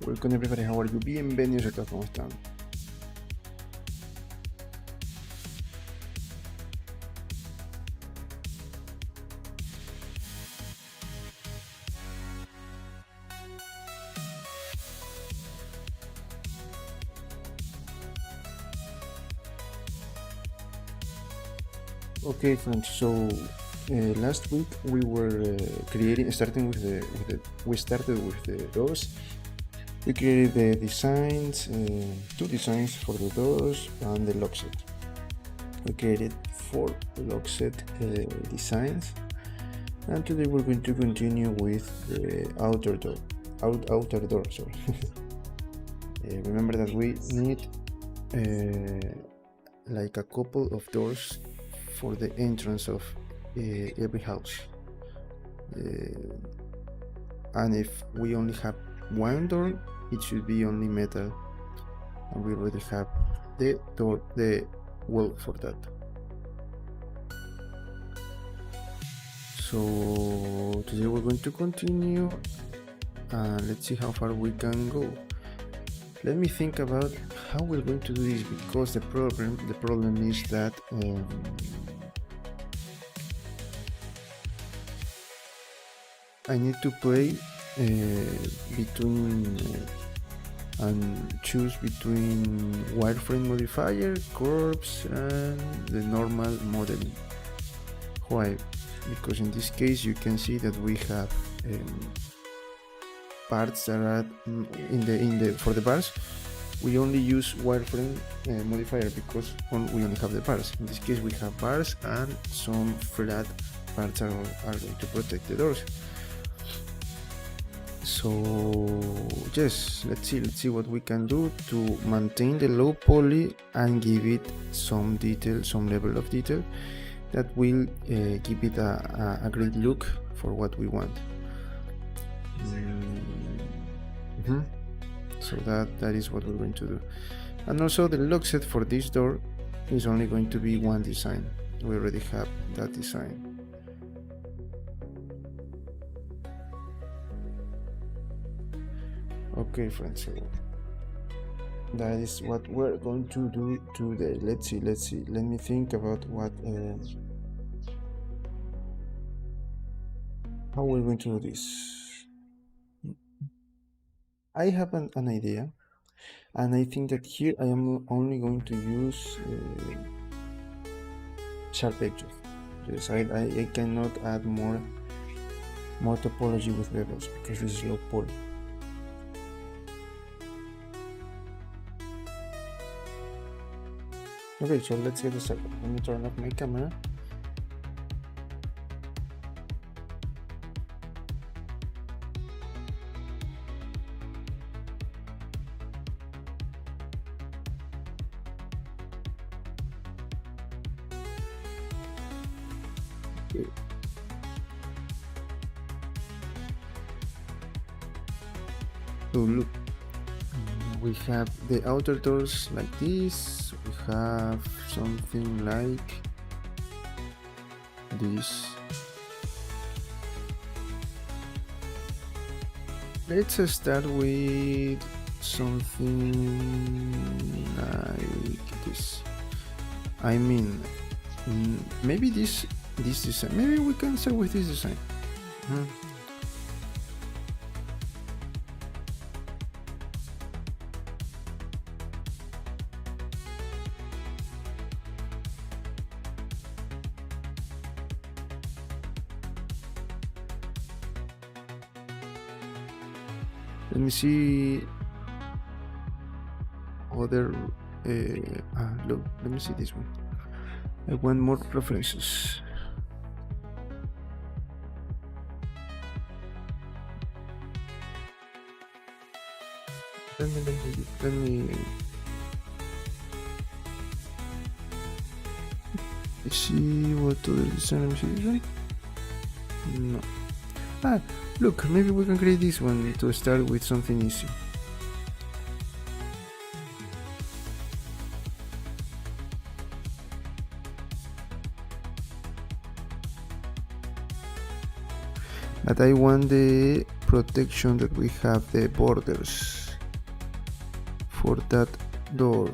Welcome everybody, how are you? Bienvenidos a todos, ¿cómo están? Okay, friends. So last week we were started with the doors. We created the designs, two designs for the doors and the lock set. We created 4 lock set designs, and today we're going to continue with the outer door. Sorry. Remember that we need like a couple of doors for the entrance of every house, and if we only have one door, it should be only metal, and we already have the wall for that. So today we're going to continue, and let's see how far we can go. Let me think about how we're going to do this, because the problem is that I need to play between and choose between wireframe modifier, curves, and the normal modeling. Why? Because in this case you can see that we have parts that are for the bars. We only use wireframe modifier because we only have the bars. In this case we have bars and some flat parts are going to protect the doors. So yes, let's see what we can do to maintain the low poly and give it some detail, some level of detail that will give it a great look for what we want. So that is what we're going to do. And also the lock set for this door is only going to be one design. We already have that design. Okay, friends, so that is what we're going to do today. Let's see. Let me think about what how we're going to do this. I have an idea, and I think that here I am only going to use sharp edges. Yes, I cannot add more topology with levels because this is low poly. Okay, so let's get started. Let me turn off my camera. Okay. So look, we have the outer doors like this. We have something like this. Let's start with something like this. I mean, maybe this design. Maybe we can start with this design. Let me see other look, let me see this one. I want more references. Let me see what other design. Let me see this one. No. Look, maybe we can create this one to start with something easy. But I want the protection that we have the borders. for that door.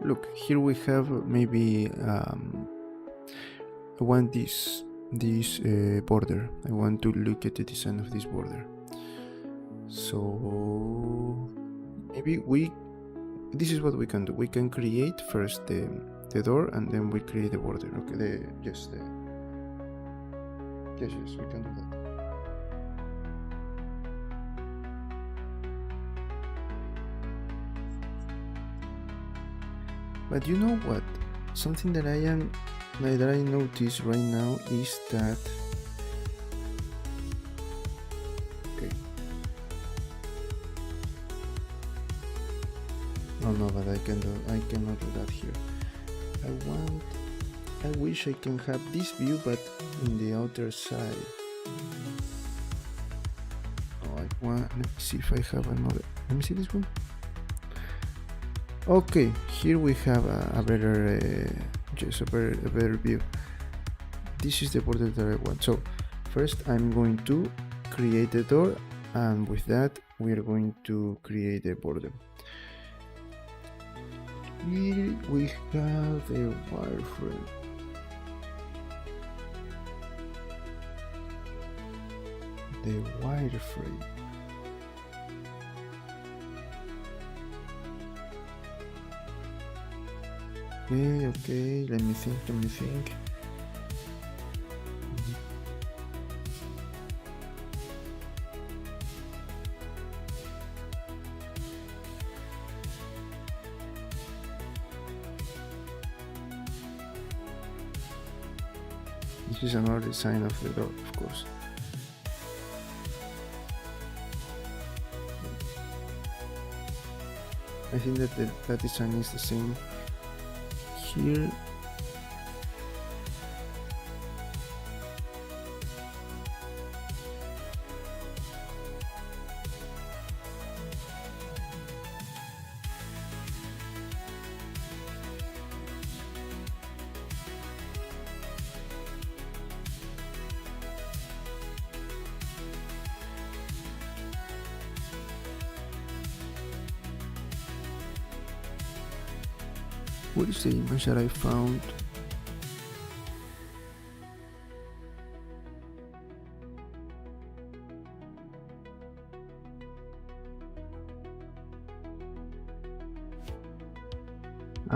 Look, here we have maybe I want this border. I want to look at the design of this border. So maybe this is what we can do. We can create first the door, and then we create the border. Okay, yes, we can do that. But you know what? Something that I notice right now is that oh no, but I cannot do that here. I wish I can have this view, but in the outer side. Oh, let me see if I have another. Let me see this one. Okay, here we have a better view. This is the border that I want. So first I'm going to create the door, and with that we are going to create a border. Here we have a wireframe. The wireframe. Okay, let me think. This is another design of the door, of course. I think that that design is the same here. What is the image that I found?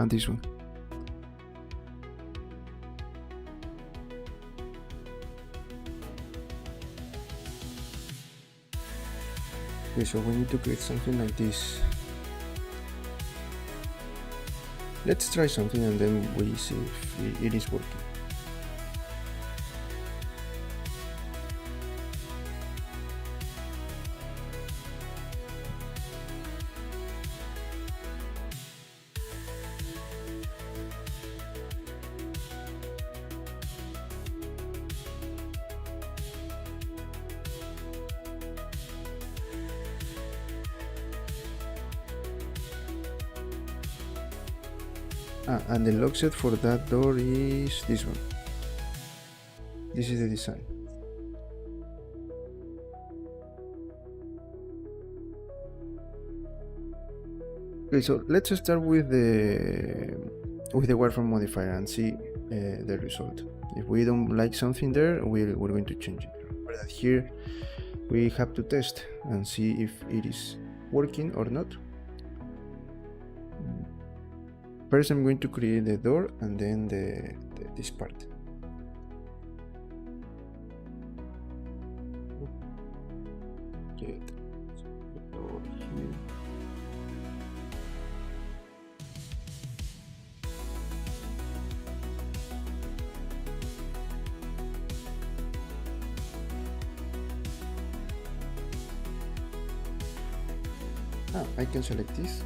This one. Okay, so we need to create something like this. Let's try something and then we see if it is working. And the lock set for that door is this one. This is the design. Okay, so let's start with the wireframe modifier and see the result. If we don't like something there, we're going to change it. But here we have to test and see if it is working or not. First I'm going to create the door and then this part. Get the door here. I can select this.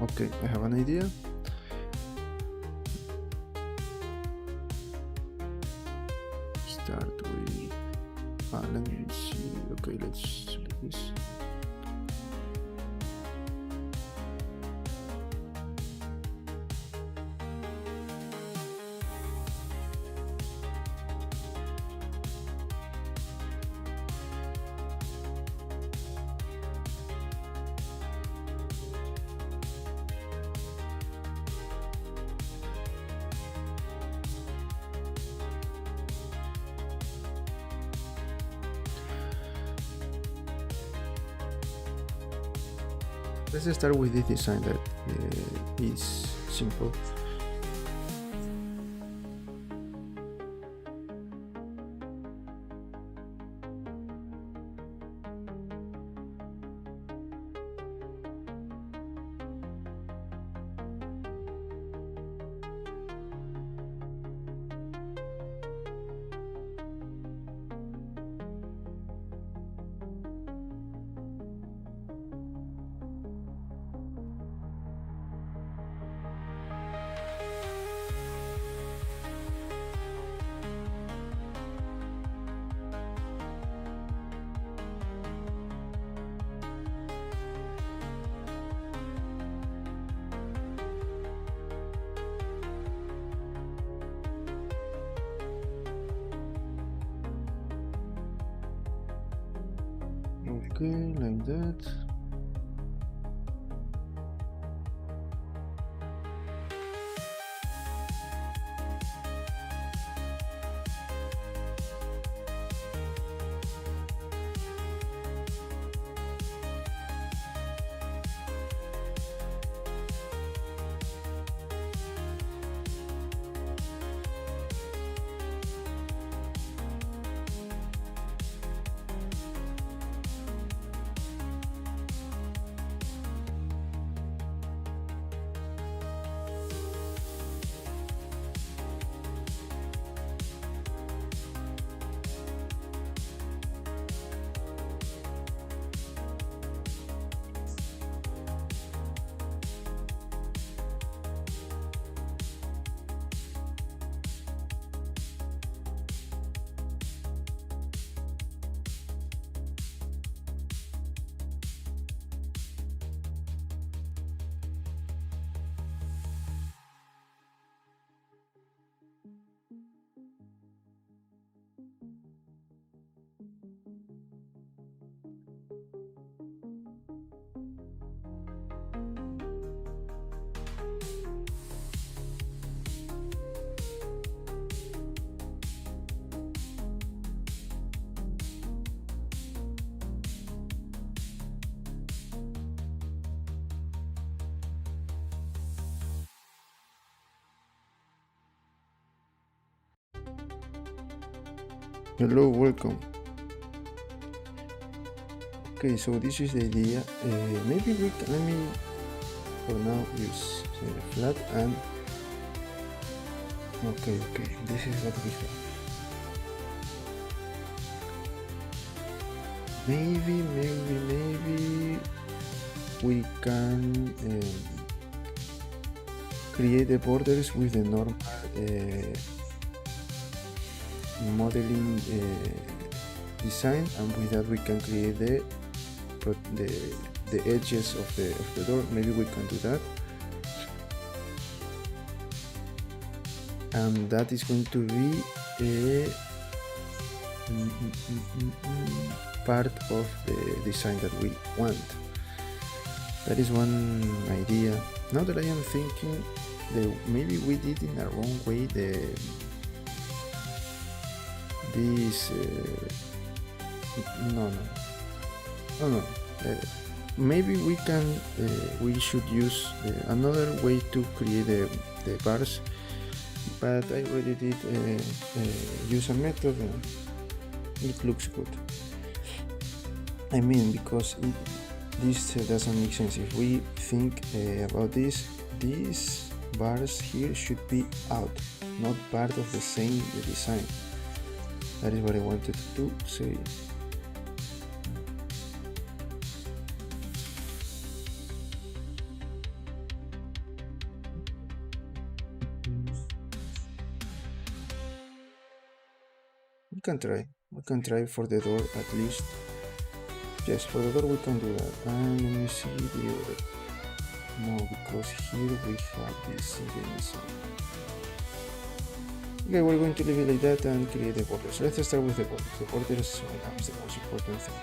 Okay, I have an idea. Start with, let me see, okay, let's select this. Let's start with this design that is simple. Okay, like that. Hello, welcome. Okay, so this is the idea. Maybe we can, let me for now use flat and okay, this is what we have. Maybe we can create the borders with the normal modeling design, and with that we can create the the edges of the door. Maybe we can do that, and that is going to be a part of the design that we want. That is one idea. Now that I am thinking, maybe we did in a wrong way no. Maybe we should use another way to create the bars, but I already did use a method and it looks good. I mean, because this doesn't make sense. If we think about this, these bars here should be out, not part of the same design. That is what I wanted to say. We can try for the door at least. Yes, for the door we can do that. And let me see the other. No, because here we have this again. Okay, we're going to leave it like that and create the borders. Let's start with the borders. The borders is the most important thing.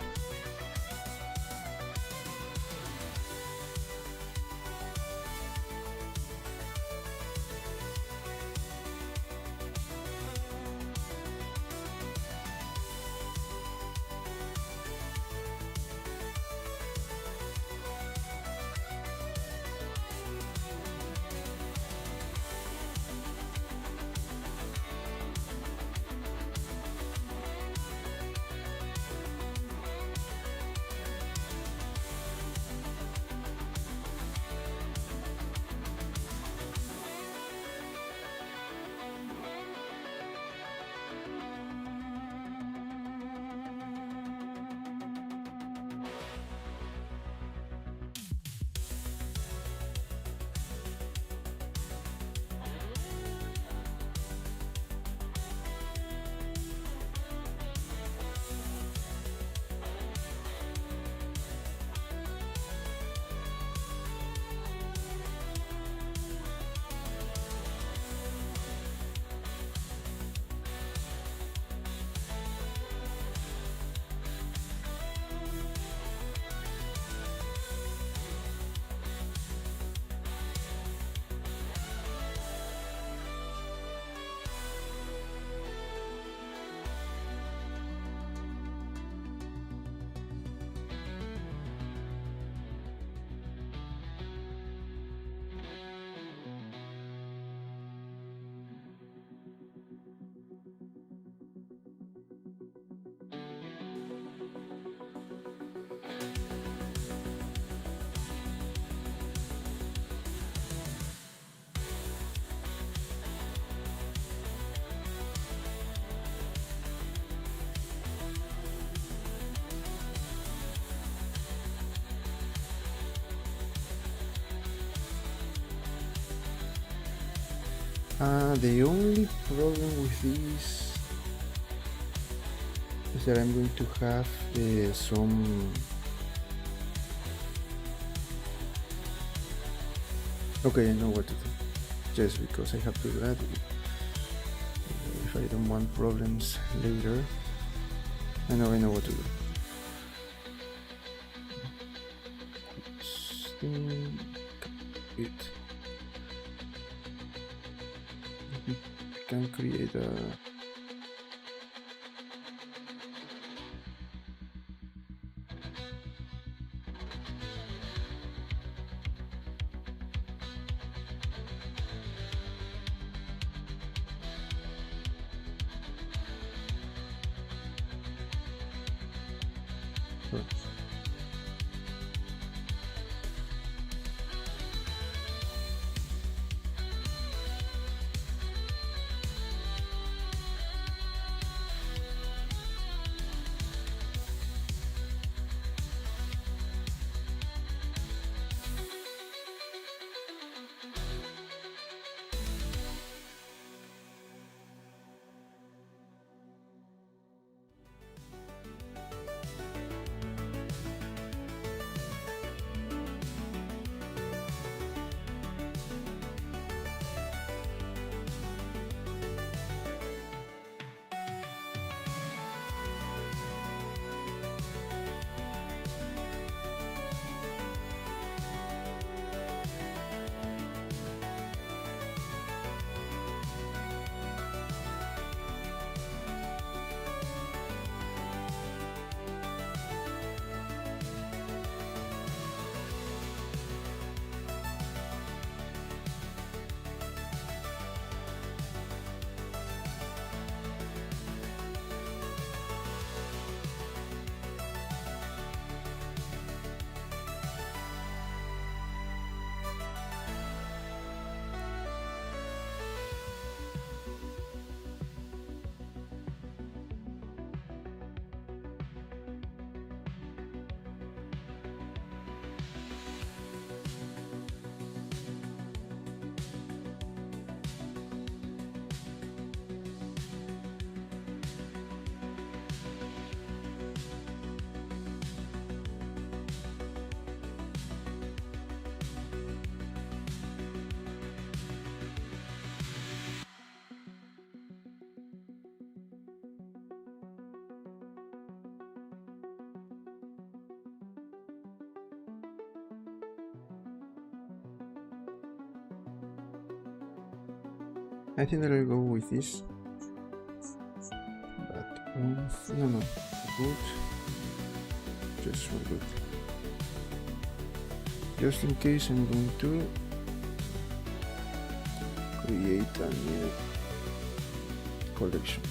The only problem with this is that I'm going to have some... Okay, I know what to do. Just because I have to do that. If I don't want problems later, I know what to do. It can create a I think that I'll go with this. But no, good. Just one good. Just in case, I'm going to create a new collection.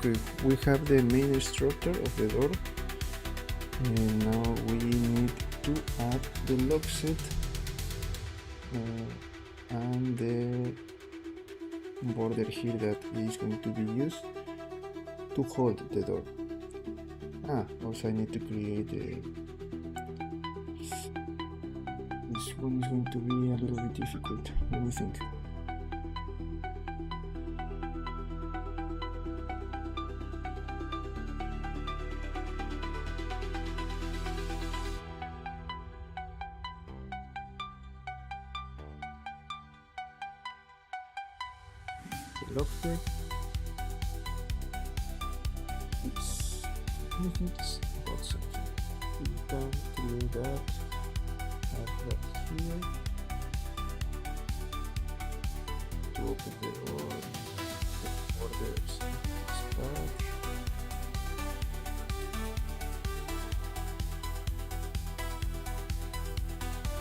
Okay, we have the main structure of the door, and now we need to add the lock set and the border here that is going to be used to hold the door. Also I need to create this one is going to be a little bit difficult, let me think. Locker. I think it's about something. We can create that. have that here to open the orders start.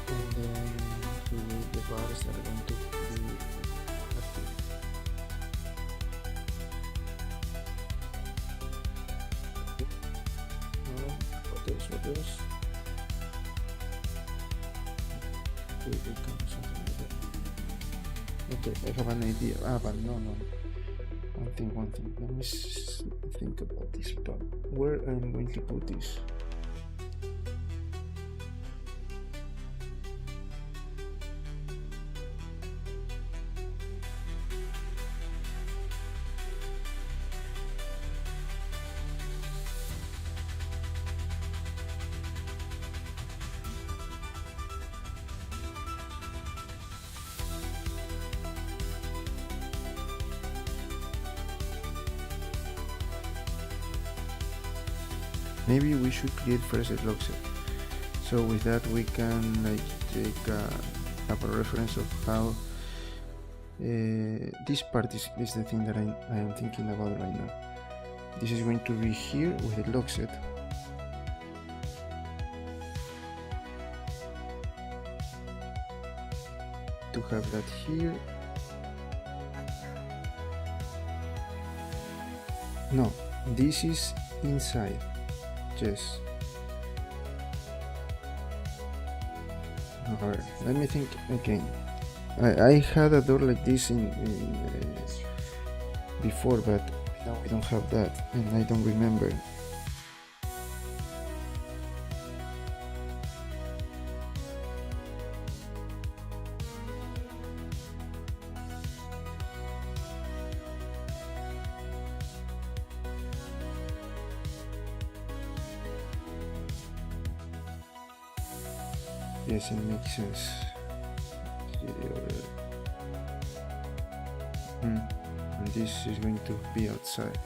And then create the bars that are going to be active. What else? Something like that. Okay, I have an idea. But no. One thing. Let me think about this part. Where I'm going to put this? Maybe we should create first a log set. So with that we can have a reference of how this part is the thing that I am thinking about right now. This is going to be here with the log set. To have that here. No, this is inside. Yes. Alright, let me think again. I had a door like this before, but now we don't have that, and I don't remember. Yes, it makes sense. And this is going to be outside.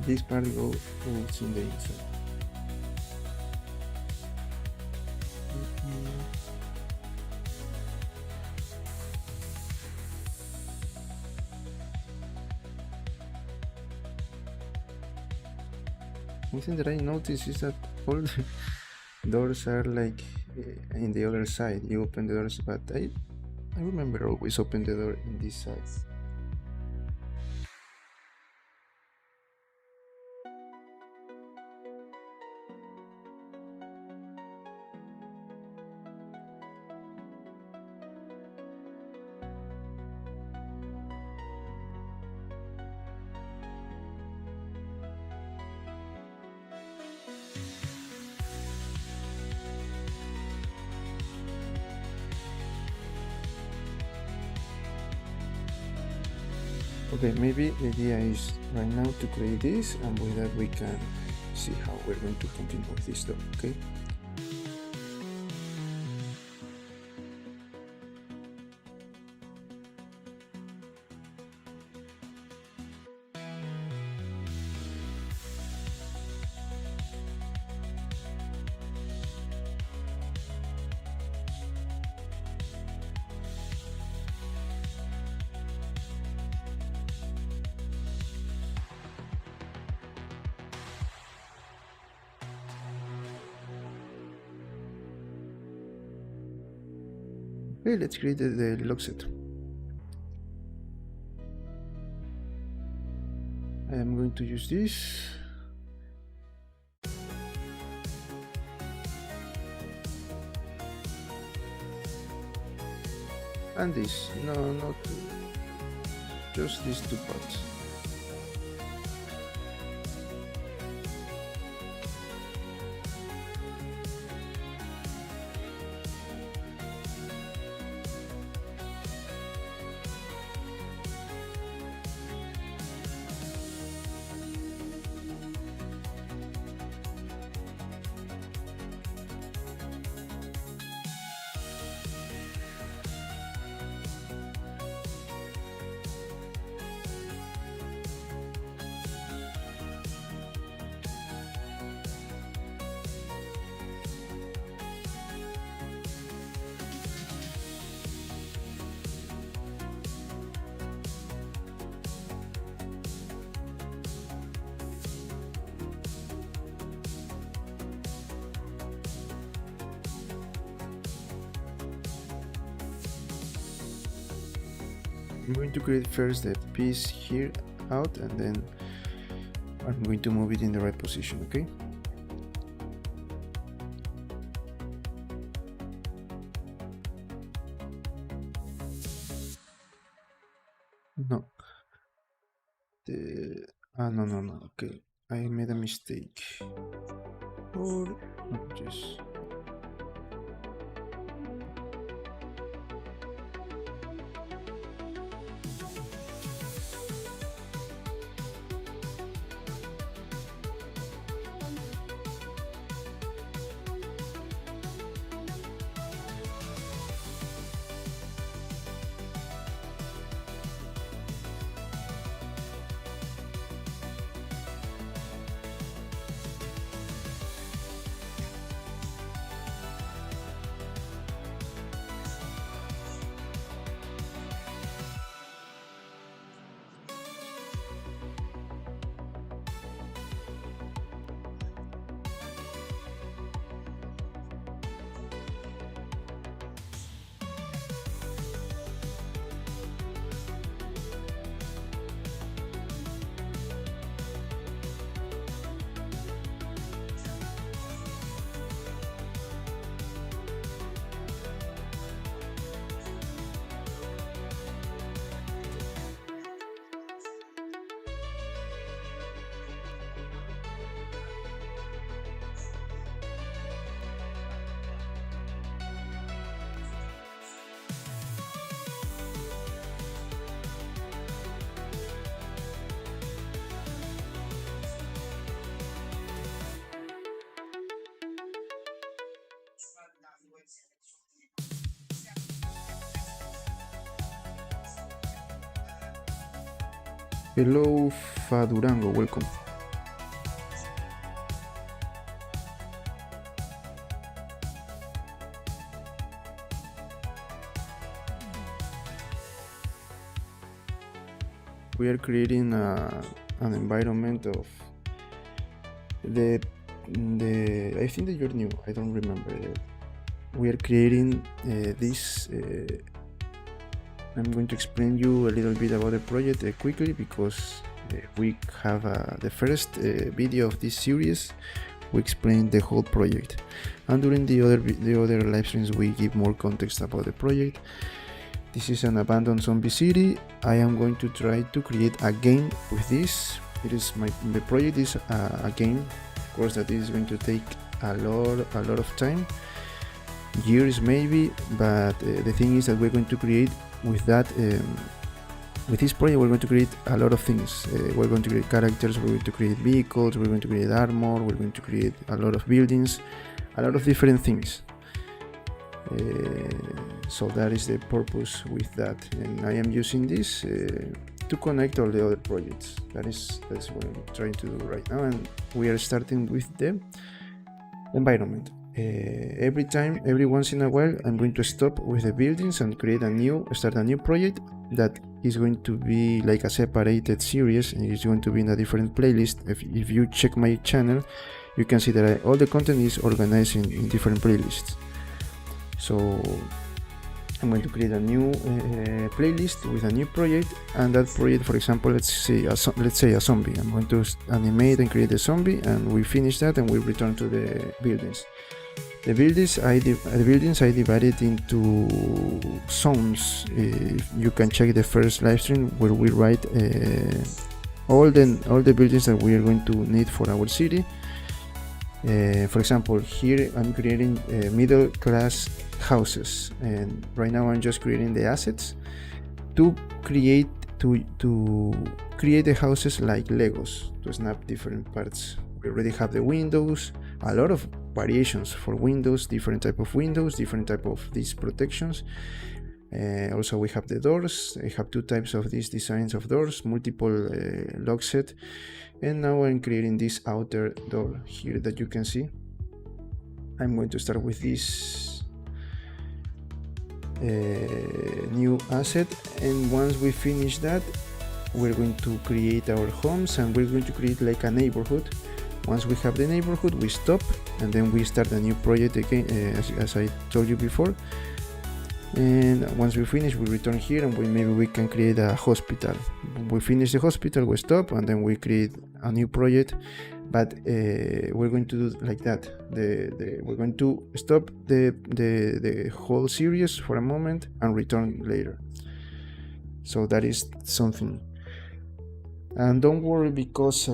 This part goes in the inside. One thing that I noticed is that all the doors are like in the other side. You open the doors, but I remember always open the door in this side. Okay, maybe the idea is right now to create this, and with that we can see how we're going to continue with this door, okay? Okay, let's create the log set. I am going to use this. And this, no, not just these two parts. I'm going to create first the piece here out, and then I'm going to move it in the right position, okay? No. No, okay. I made a mistake. Or, no, just... Hello, Fadurango, welcome. We are creating an environment of the I think that you're new, I don't remember. We are creating this. I'm going to explain you a little bit about the project quickly, because we have the first video of this series. We explain the whole project, and during the other live streams we give more context about the project. This is an abandoned zombie city. I am going to try to create a game with this. The project is a game, of course, that is going to take a lot of time, years maybe, but the thing is that we're going to create with that with this project we're going to create a lot of things. We're going to create characters, we're going to create vehicles, we're going to create armor, we're going to create a lot of buildings, a lot of different things. So that is the purpose with that, and I am using this to connect all the other projects. That's what I'm trying to do right now, and we are starting with the environment. Every once in a while I'm going to stop with the buildings and start a new project that is going to be like a separated series, and it's going to be in a different playlist. If you check my channel, you can see that all the content is organized in different playlists. So I'm going to create a new playlist with a new project, and that project, for example, let's say a zombie. I'm going to animate and create a zombie, and we finish that, and we return to the buildings. The buildings I divided into zones. You can check the first live stream where we write all the buildings that we are going to need for our city. For example, here I'm creating middle class houses, and right now I'm just creating the assets to create the houses like Legos, to snap different parts. We already have the windows, a lot of variations for windows, different type of windows, different type of these protections. Also we have the doors. I have two types of these designs of doors, multiple lock set, and now I'm creating this outer door here that you can see. I'm going to start with this new asset, and once we finish that, we're going to create our homes, and we're going to create like a neighborhood. Once we have the neighborhood, we stop, and then we start a new project again, as I told you before. And once we finish, we return here, and maybe we can create a hospital. When we finish the hospital, we stop, and then we create a new project. But we're going to do like that. We're going to stop the whole series for a moment and return later. So that is something. And don't worry, because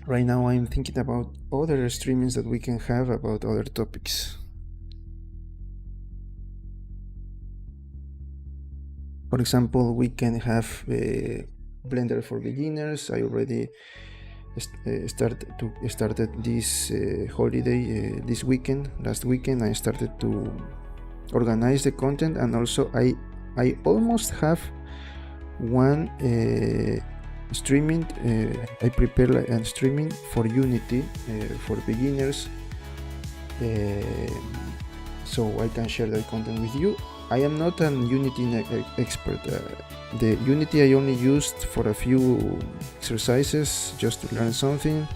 right now I'm thinking about other streamings that we can have about other topics. For example, we can have Blender for beginners. I already started this holiday this weekend. Last weekend I started to organize the content, and also I almost have one streaming. I prepare a streaming for Unity for beginners, so I can share that content with you. I am not an Unity expert. The Unity I only used for a few exercises just to learn something,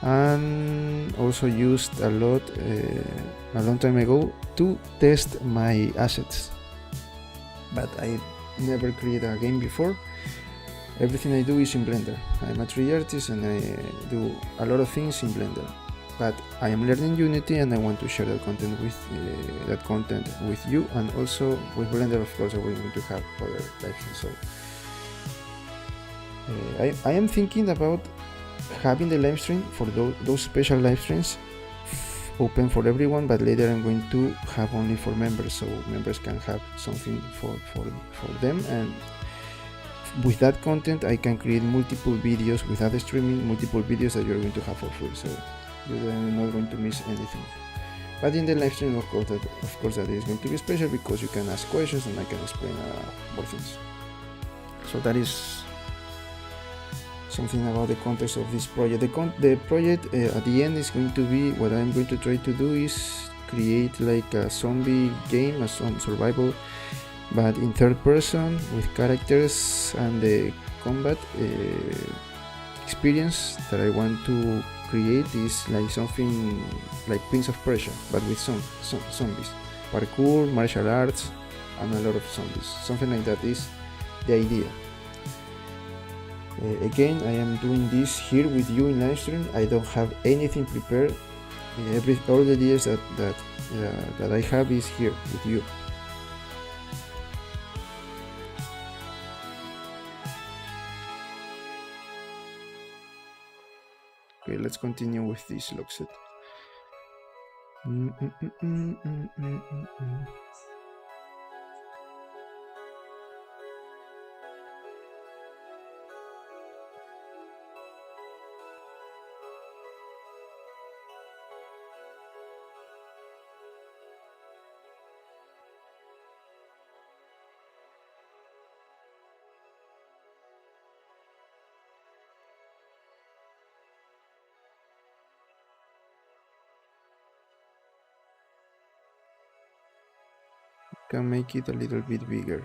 and also used a lot a long time ago to test my assets. But I never created a game before. Everything I do is in Blender. I'm a 3D artist, and I do a lot of things in Blender. But I am learning Unity, and I want to share that content with you, and also with Blender. Of course, we're going to have other sections. So I am thinking about having the live stream for those special live streams open for everyone, but later I'm going to have only for members, so members can have something for them, and with that content I can create multiple videos without streaming, multiple videos that you're going to have for free, so you're not going to miss anything. But in the live stream, of course that is going to be special, because you can ask questions and I can explain more things. So that is something about the context of this project. The project at the end is going to be, what I'm going to try to do is create like a zombie game, a survival, but in third person with characters, and the combat experience that I want to create is like something like Prince of Persia, but with zombies, parkour, martial arts, and a lot of zombies. Something like that is the idea. Again, I am doing this here with you in live stream. I don't have anything prepared. All the ideas that I have is here with you. Okay, let's continue with this log set. Can make it a little bit bigger.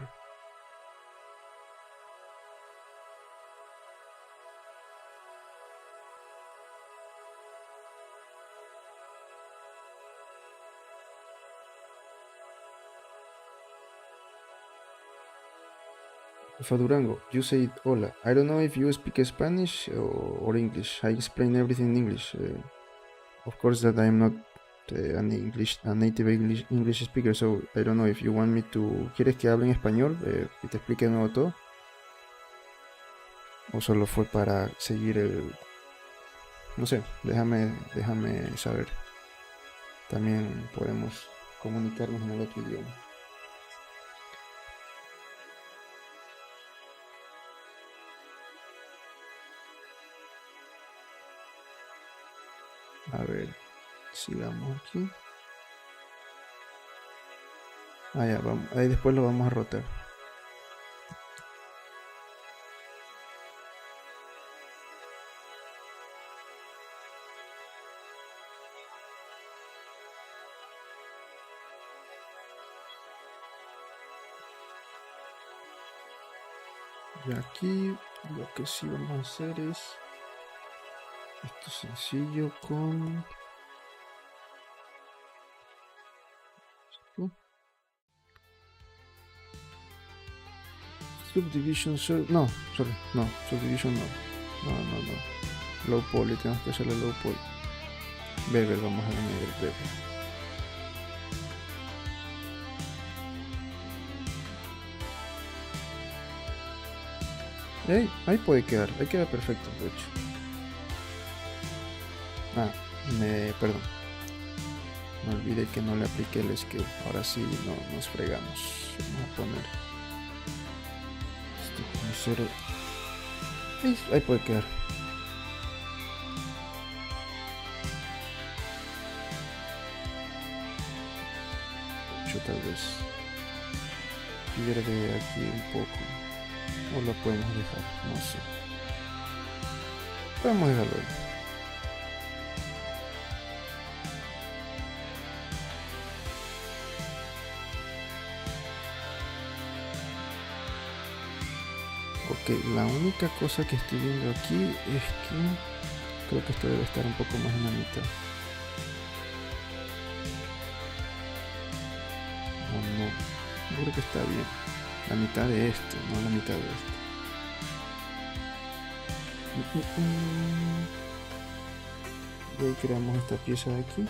For Durango, you say hola. I don't know if you speak Spanish or English. I explain everything in English. Of course that I am not a native English speaker, so I don't know if you want me to... ¿Quieres que hable en español y te explique de nuevo todo? ¿O solo fue para seguir el... No sé, déjame saber. También podemos comunicarnos en el otro idioma. A ver, sigamos aquí. Ah, ya, vamos. Ahí después lo vamos a rotar. Y aquí lo que sí vamos a hacer es esto sencillo con subdivision, no, sorry, no, subdivision no, low poly, tenemos que hacerle low poly. Bevel, vamos a añadir bevel. Ahí puede quedar, ahí queda perfecto, de hecho. Perdón. Me olvidé que no le apliqué el scale. Ahora sí no nos fregamos. Vamos a poner esto como 0. Ahí puede quedar. Yo tal vez pierde aquí un poco. O lo podemos dejar, no sé. Podemos dejarlo ahí. Ok, la única cosa que estoy viendo aquí es que creo que esto debe estar un poco más en la mitad. No, yo creo que está bien. La mitad de este, no la mitad de este. Y ahí creamos esta pieza de aquí.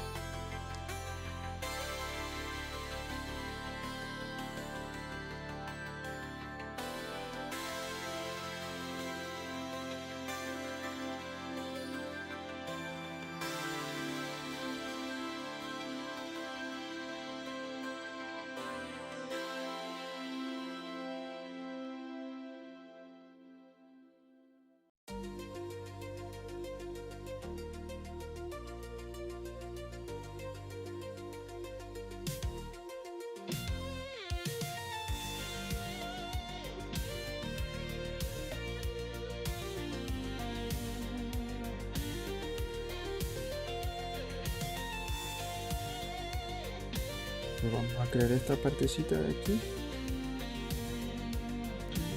Vamos a crear esta partecita de aquí.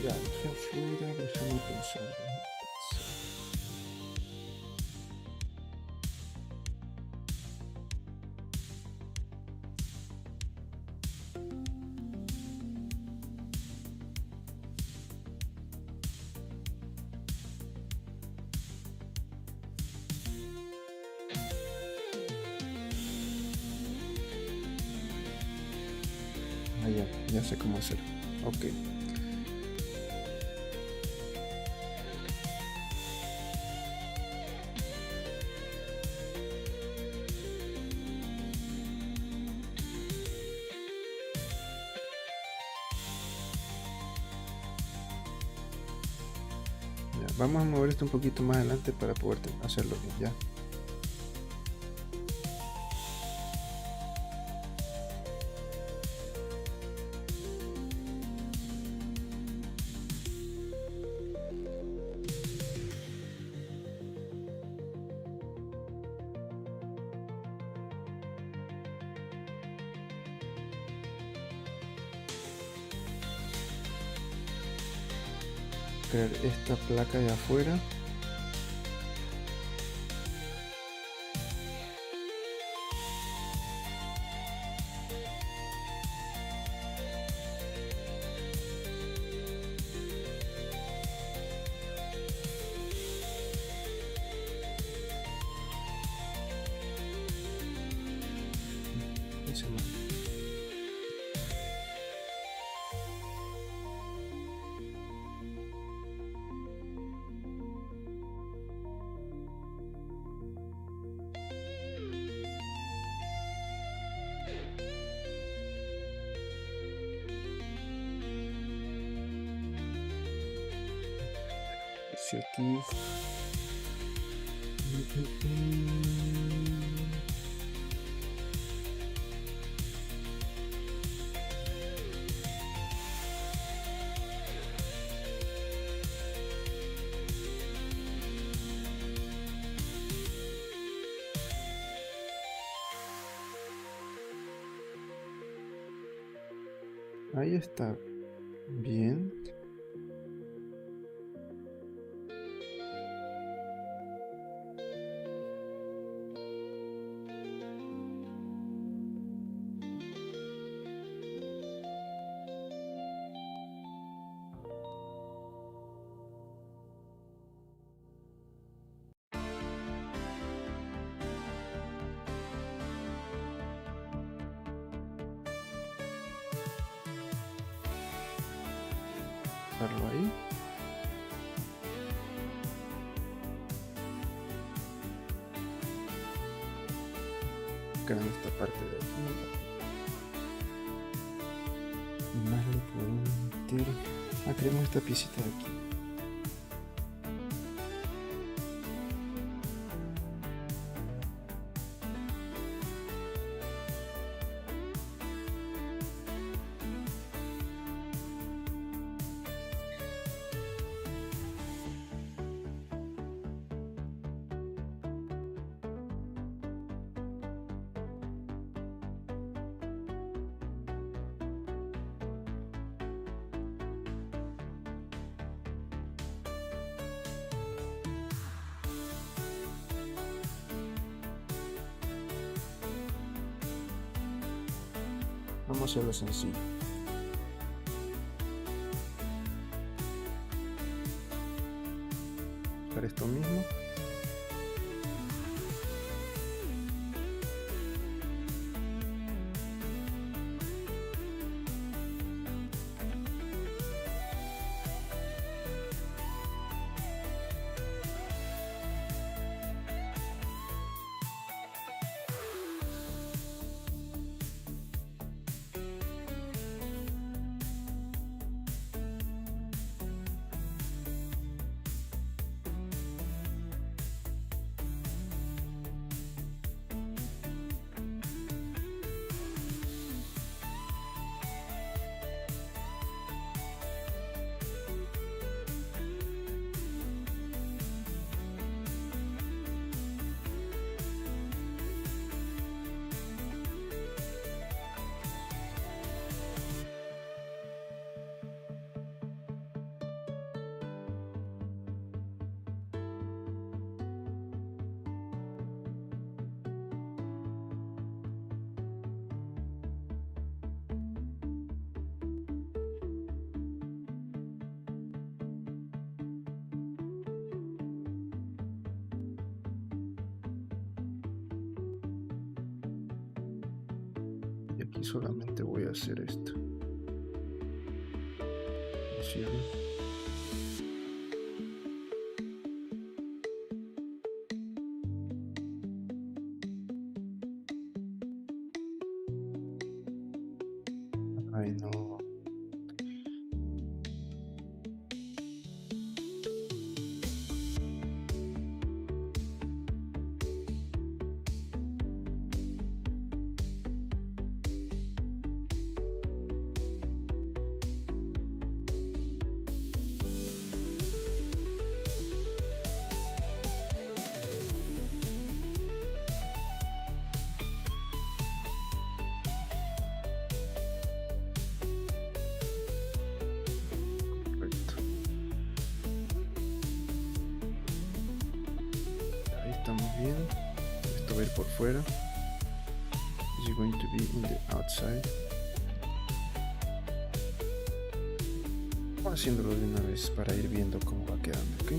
Ya, dejé afuera, déjame pensar. Ya sé cómo hacer. Ok. Ya, vamos a mover esto un poquito más adelante para poder hacerlo bien, ya. Crear esta placa de afuera. espacio aquí. Ahí está bien. Dejarlo ahí. Quedando esta parte de aquí. Y más le podemos meter. Queremos esta piecita de aquí. Vamos a hacerlo sencillo. Para esto mismo. Y aquí solamente voy a hacer esto. Cierro. Ay, no. Perfecto. Ahí estamos bien. Esto va a ir por fuera. This is going to be in the outside. Vamos haciéndolo de una vez para ir viendo cómo va quedando, ¿ok?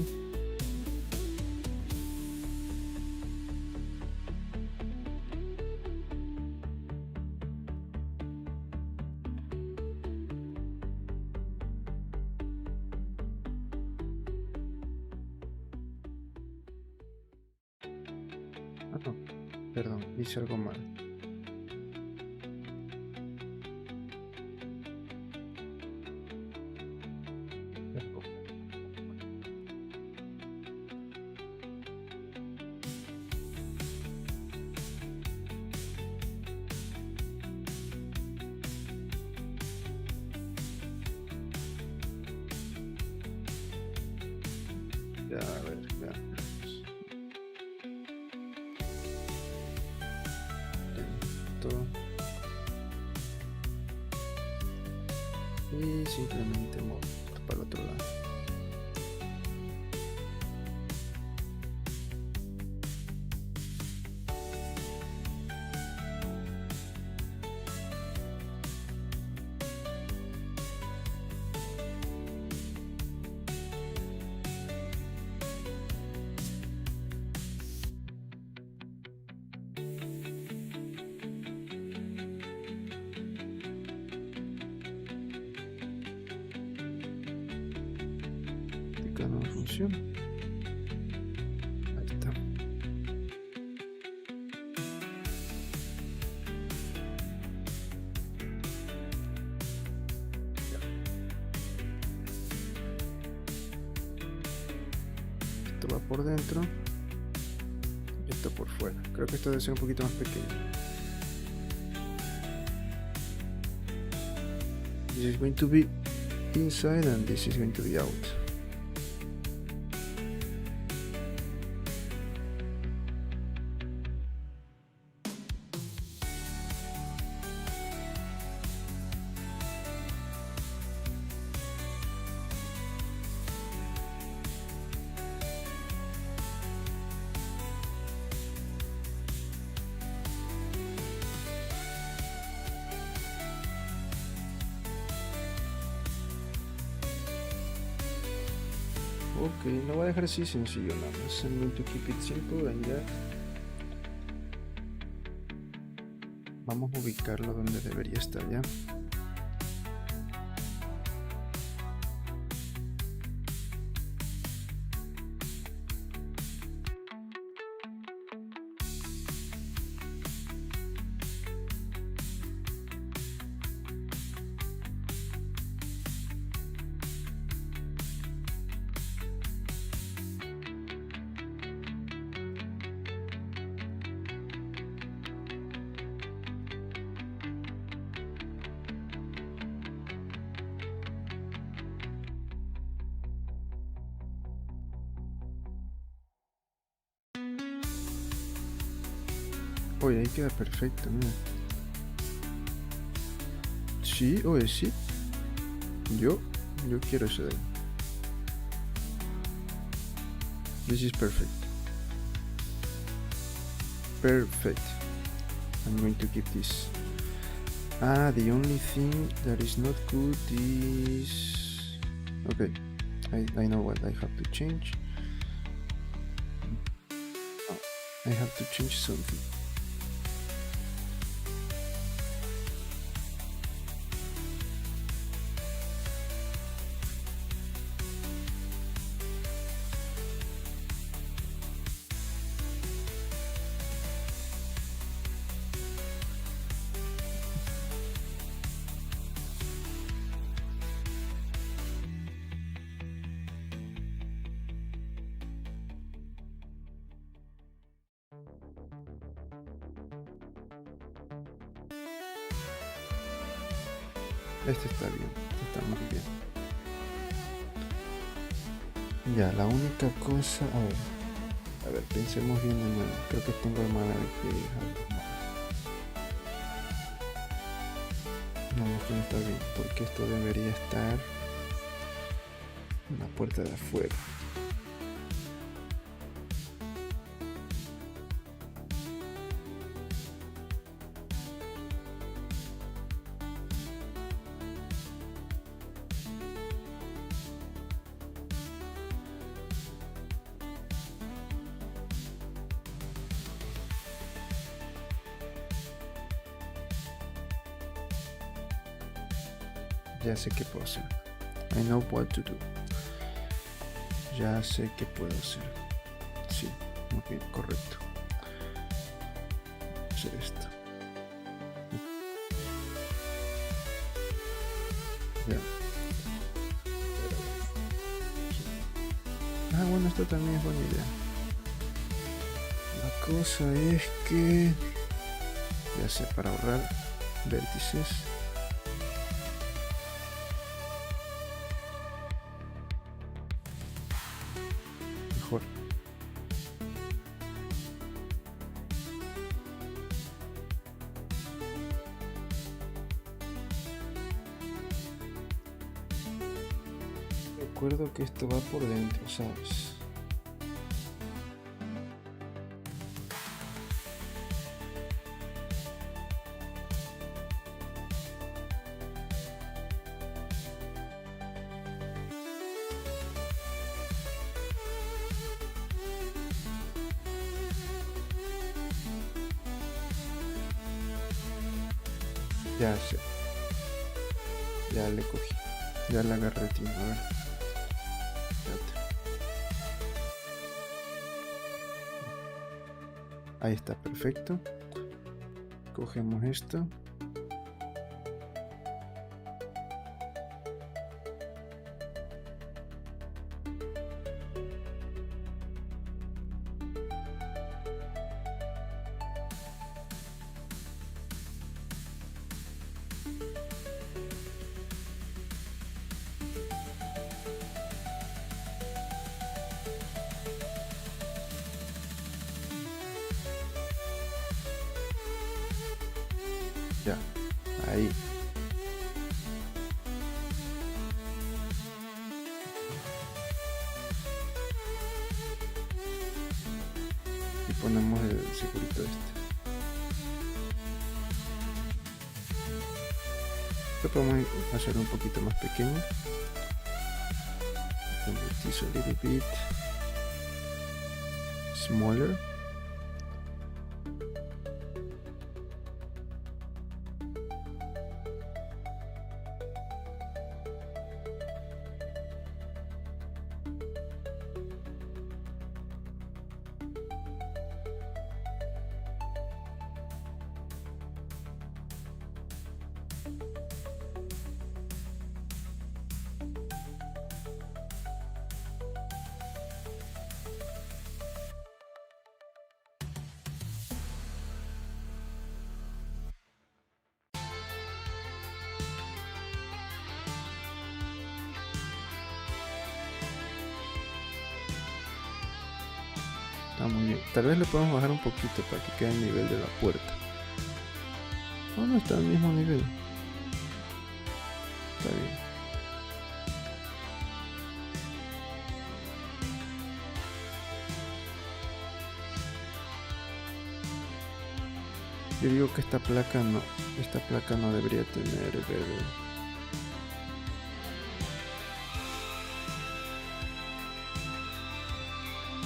No, perdón, hice algo mal. Ya, a ver, ya. Listo. Y simplemente movemos para el otro lado. Acá no funciona. Ahí está. Esto va por dentro y esto por fuera. Creo que esto debe ser un poquito más pequeño. This is going to be inside and this is going to be out. Ok, lo voy a dejar así sencillo nada más. I'm going to keep it simple and ya. Vamos a ubicarlo donde debería estar ya. Oye, ahí queda perfecto, mira. Sí, oye, sí. Yo quiero eso de ahí. This is perfect. Perfect. I'm going to keep this. The only thing that is not good is... Okay, I know what I have to change. Oh, I have to change something. Este está bien, está muy bien. Ya, la única cosa... A ver, pensemos bien de nuevo. Creo que tengo mala de que... No, esto no está bien, porque esto debería estar en la puerta de afuera. Ya sé qué puedo hacer. I know what to do. Ya sé qué puedo hacer. Sí, ok, correcto. Hacer esto. Ya. Bueno, esto también es buena idea. La cosa es que... Ya sé, para ahorrar vértices. recuerdo que esto va por dentro, ¿sabes? Ya sé. Ya le cogí. Ya la agarré, tío. A ver. Espérate. Ahí está, perfecto. Cogemos esto. Ya, ahí. Y ponemos el segurito este. Lo podemos hacer un poquito más pequeño. Make this a little bit smaller. Está muy bien. Tal vez le podemos bajar un poquito para que quede al nivel de la puerta. Oh, no, está al mismo nivel. Está bien. Yo digo que esta placa no debería tener verde.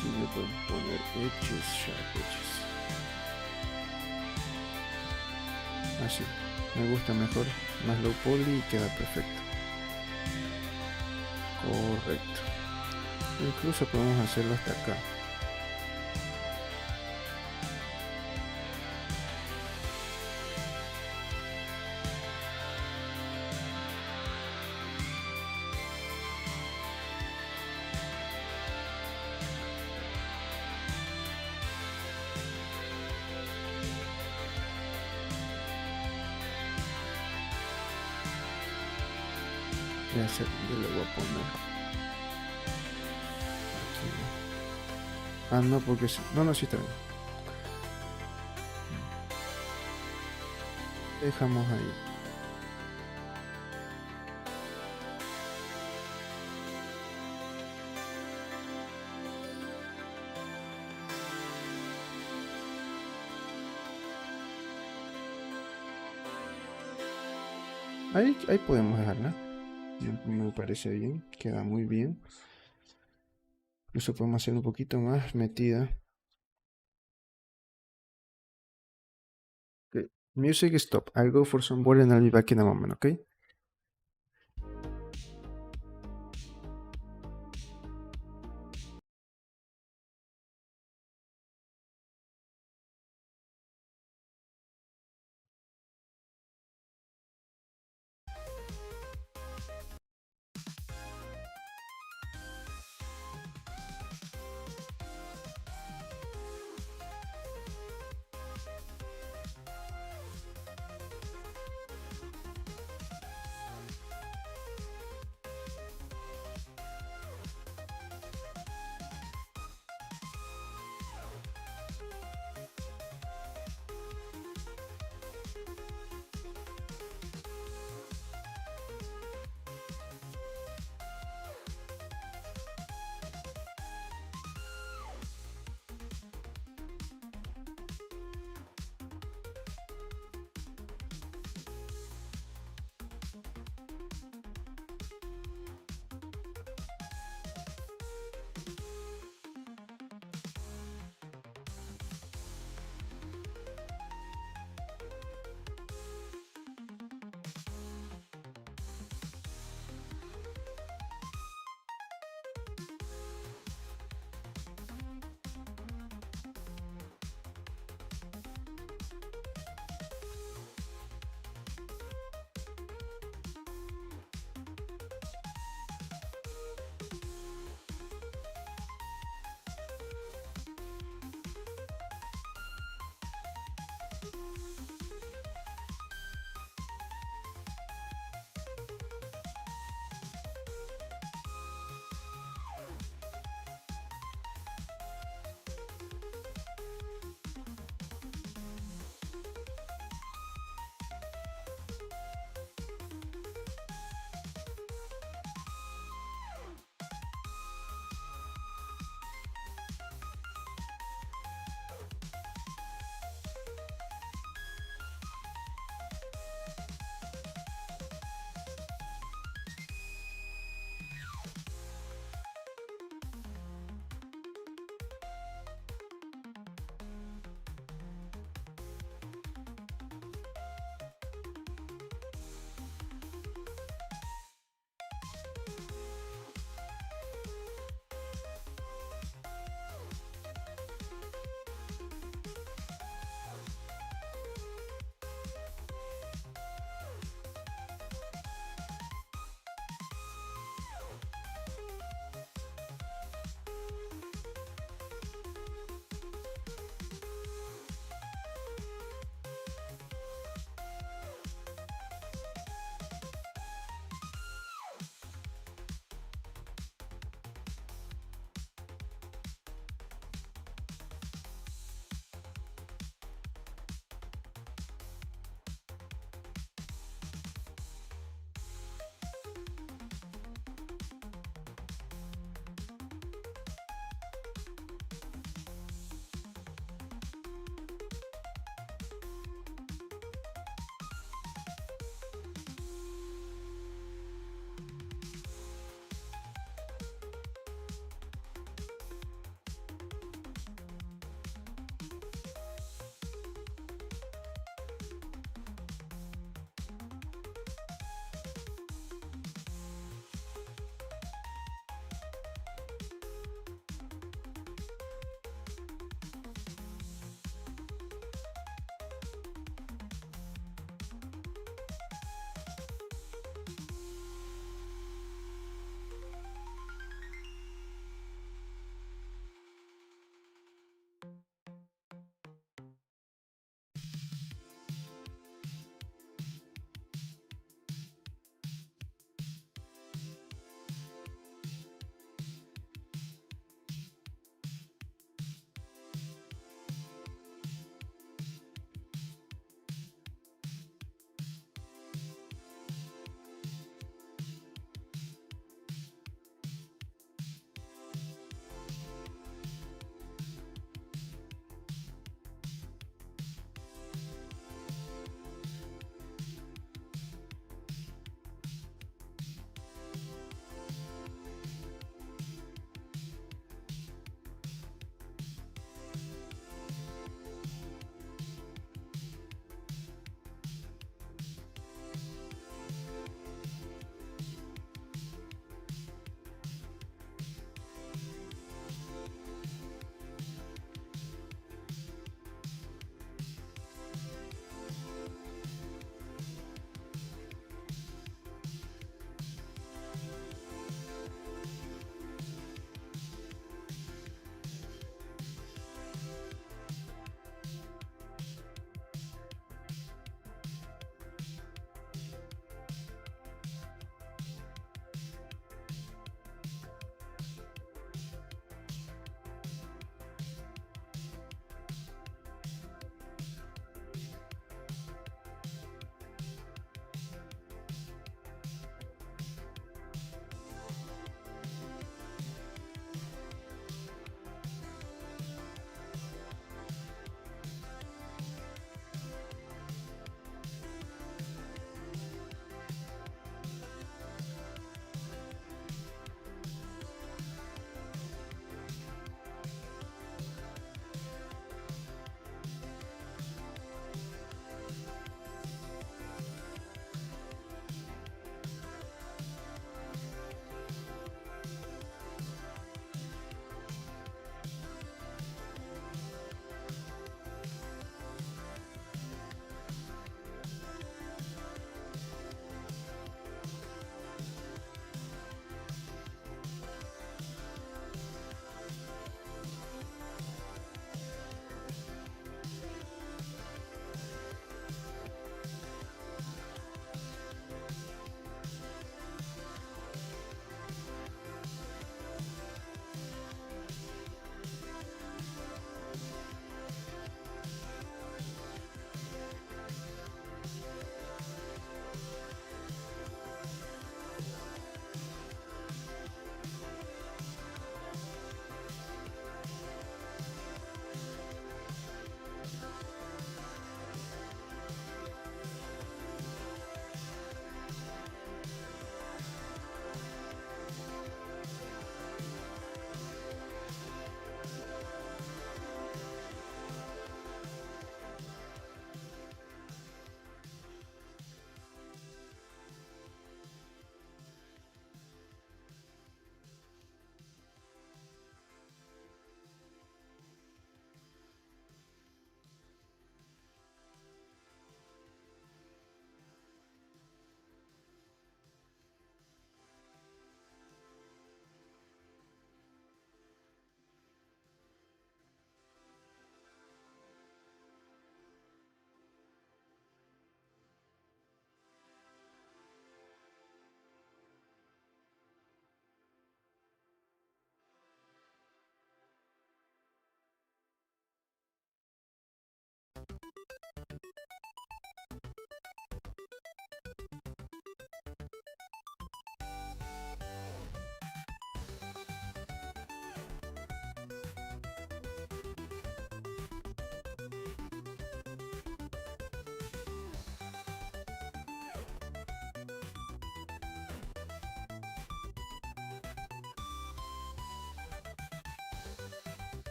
Y le podemos poner edges, sharp edges. Así, me gusta mejor, más low poly y queda perfecto. Correcto. Incluso podemos hacerlo hasta acá. Yo le voy a poner aquí. Ah, no, porque sí. No, sí está bien. Dejamos ahí. Ahí podemos dejarla. Me parece bien, queda muy bien. Incluso podemos hacer un poquito más metida. Okay. Music stop. I'll go for some water and I'll be back in a moment, okay?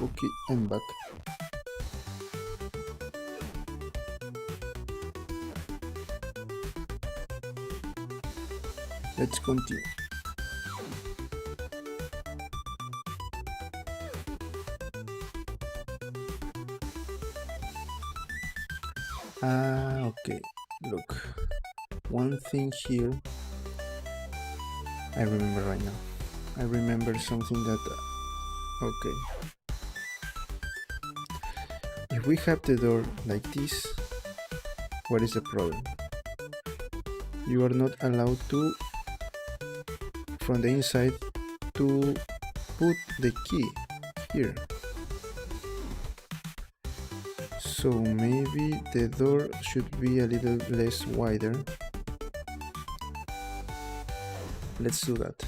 Okay, I'm back. Let's continue. Okay, look, one thing here I remember right now. I remember something that, okay, if we have the door like this, what is the problem? You are not allowed to, from the inside, to put the key here. So maybe the door should be a little less wider. Let's do that.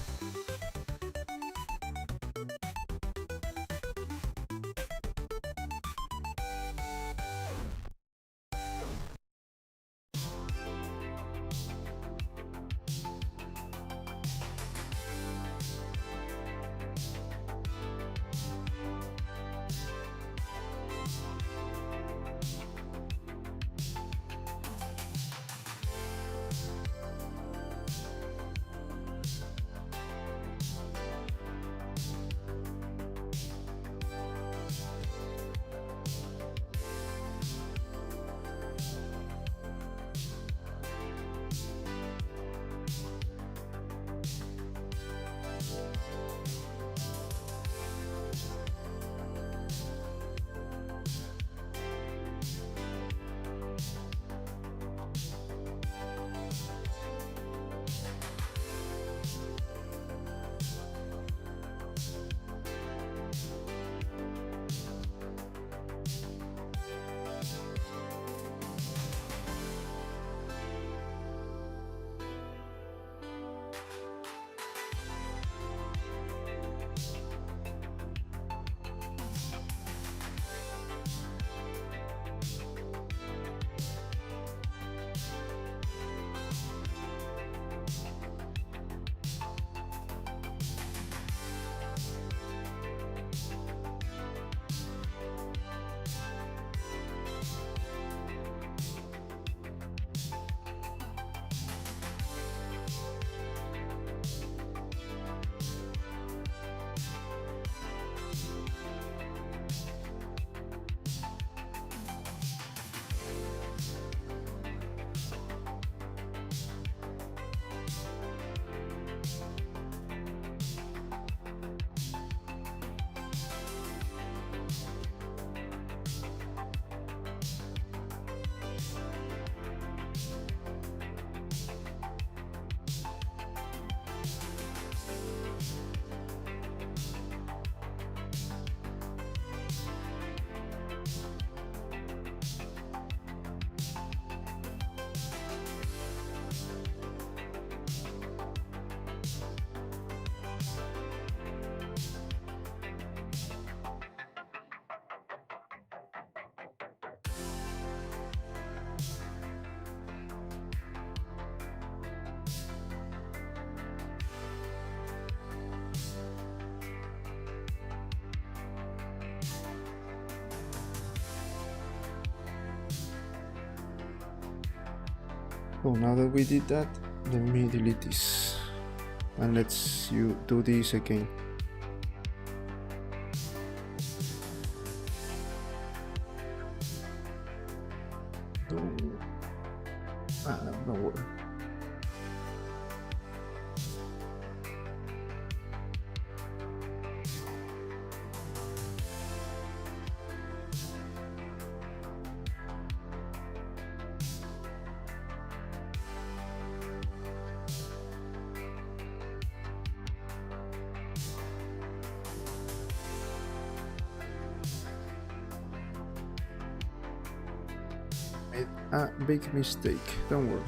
So now that we did that, let me delete this and let's do this again. No worry. Made a big mistake, don't worry.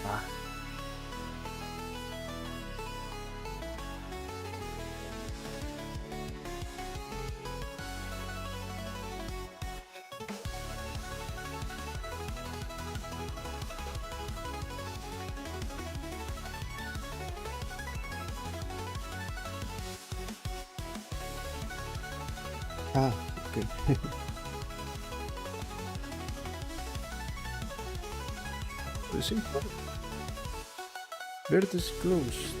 Ah, ah, okay. The same part. Vertex closest.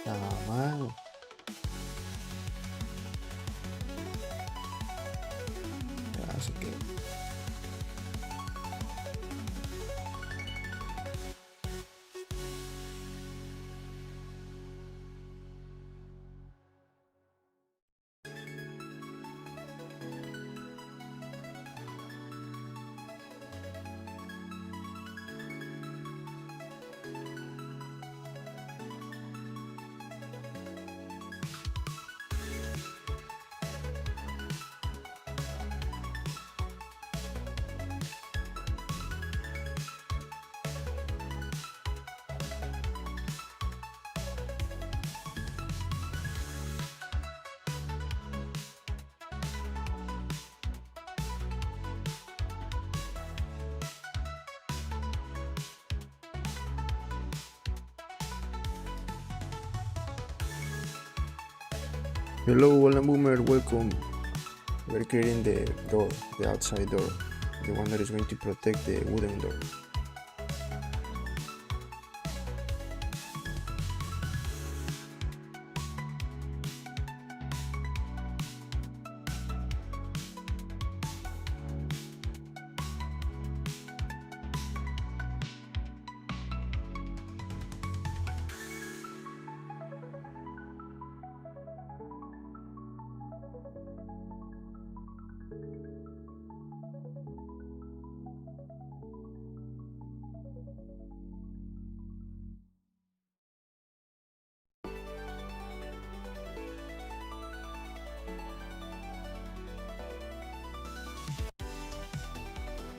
Nada mal. Ya se quedó. Hello, Alan Boomer, welcome. We're creating the door, the outside door, the one that is going to protect the wooden door.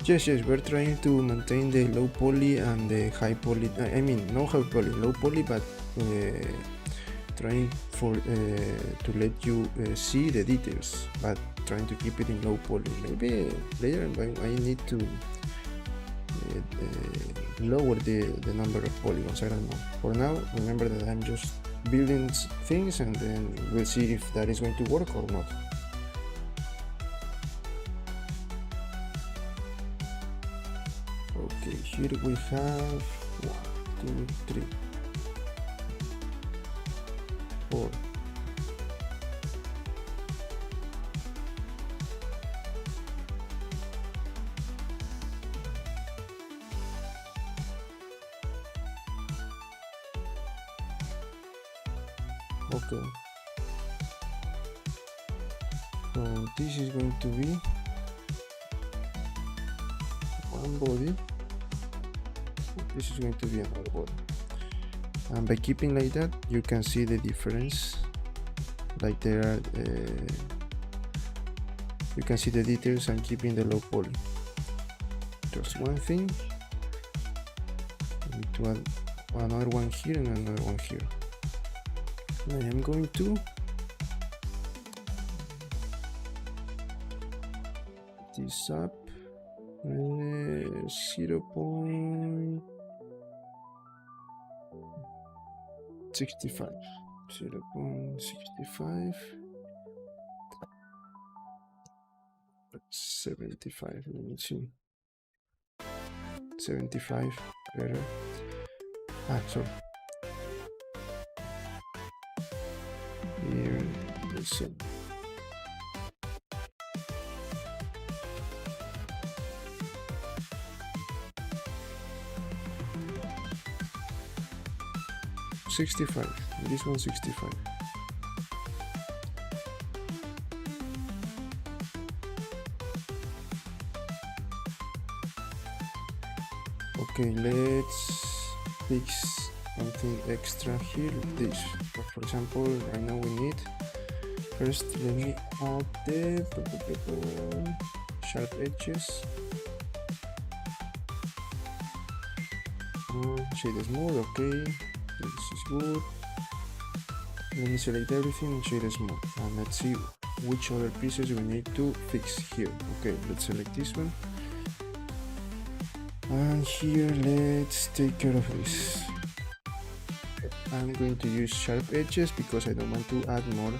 Yes, we're trying to maintain the low poly and the high poly. I mean, no high poly, low poly, but trying to let you see the details, but trying to keep it in low poly. Maybe later I need to lower the number of polygons. I don't know. For now, remember that I'm just building things, and then we'll see if that is going to work or not. Okay, here we have 1, 2, 3, 4. Okay. So this is going to be one body. This is going to be another body. And by keeping like that, you can see the difference. Like there are, you can see the details and keeping the low poly. Just one thing. I need to add another one here and another one here. I am going to this up 0.65 0.65 75. Let me see. 75 better. Sorry. Here, let's see. This one 65. Okay, let's fix something extra here. This, for example, right now we need first. Let me add the sharp edges. Shade smooth. Okay, this is good. Let me select everything and shade smooth, and let's see which other pieces we need to fix here. Okay, let's select this one. And here, let's take care of this. I'm going to use sharp edges because I don't want to add more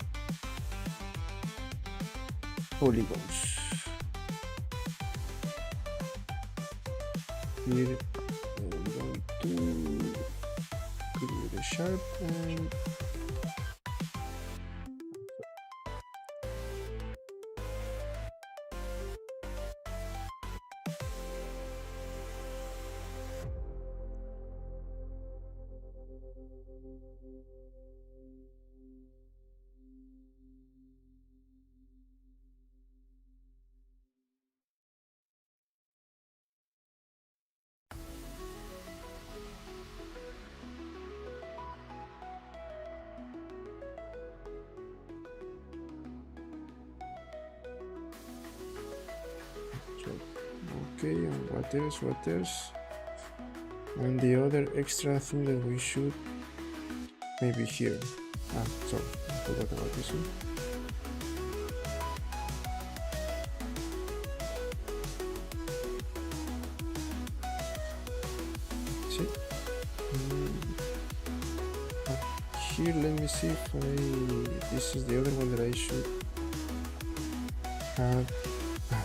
polygons. Here, I'm going to create a sharp and Okay, and what else? And the other extra thing that we should maybe here. Sorry, I forgot about this one. See? Here, let me see if this is the other one that I should have.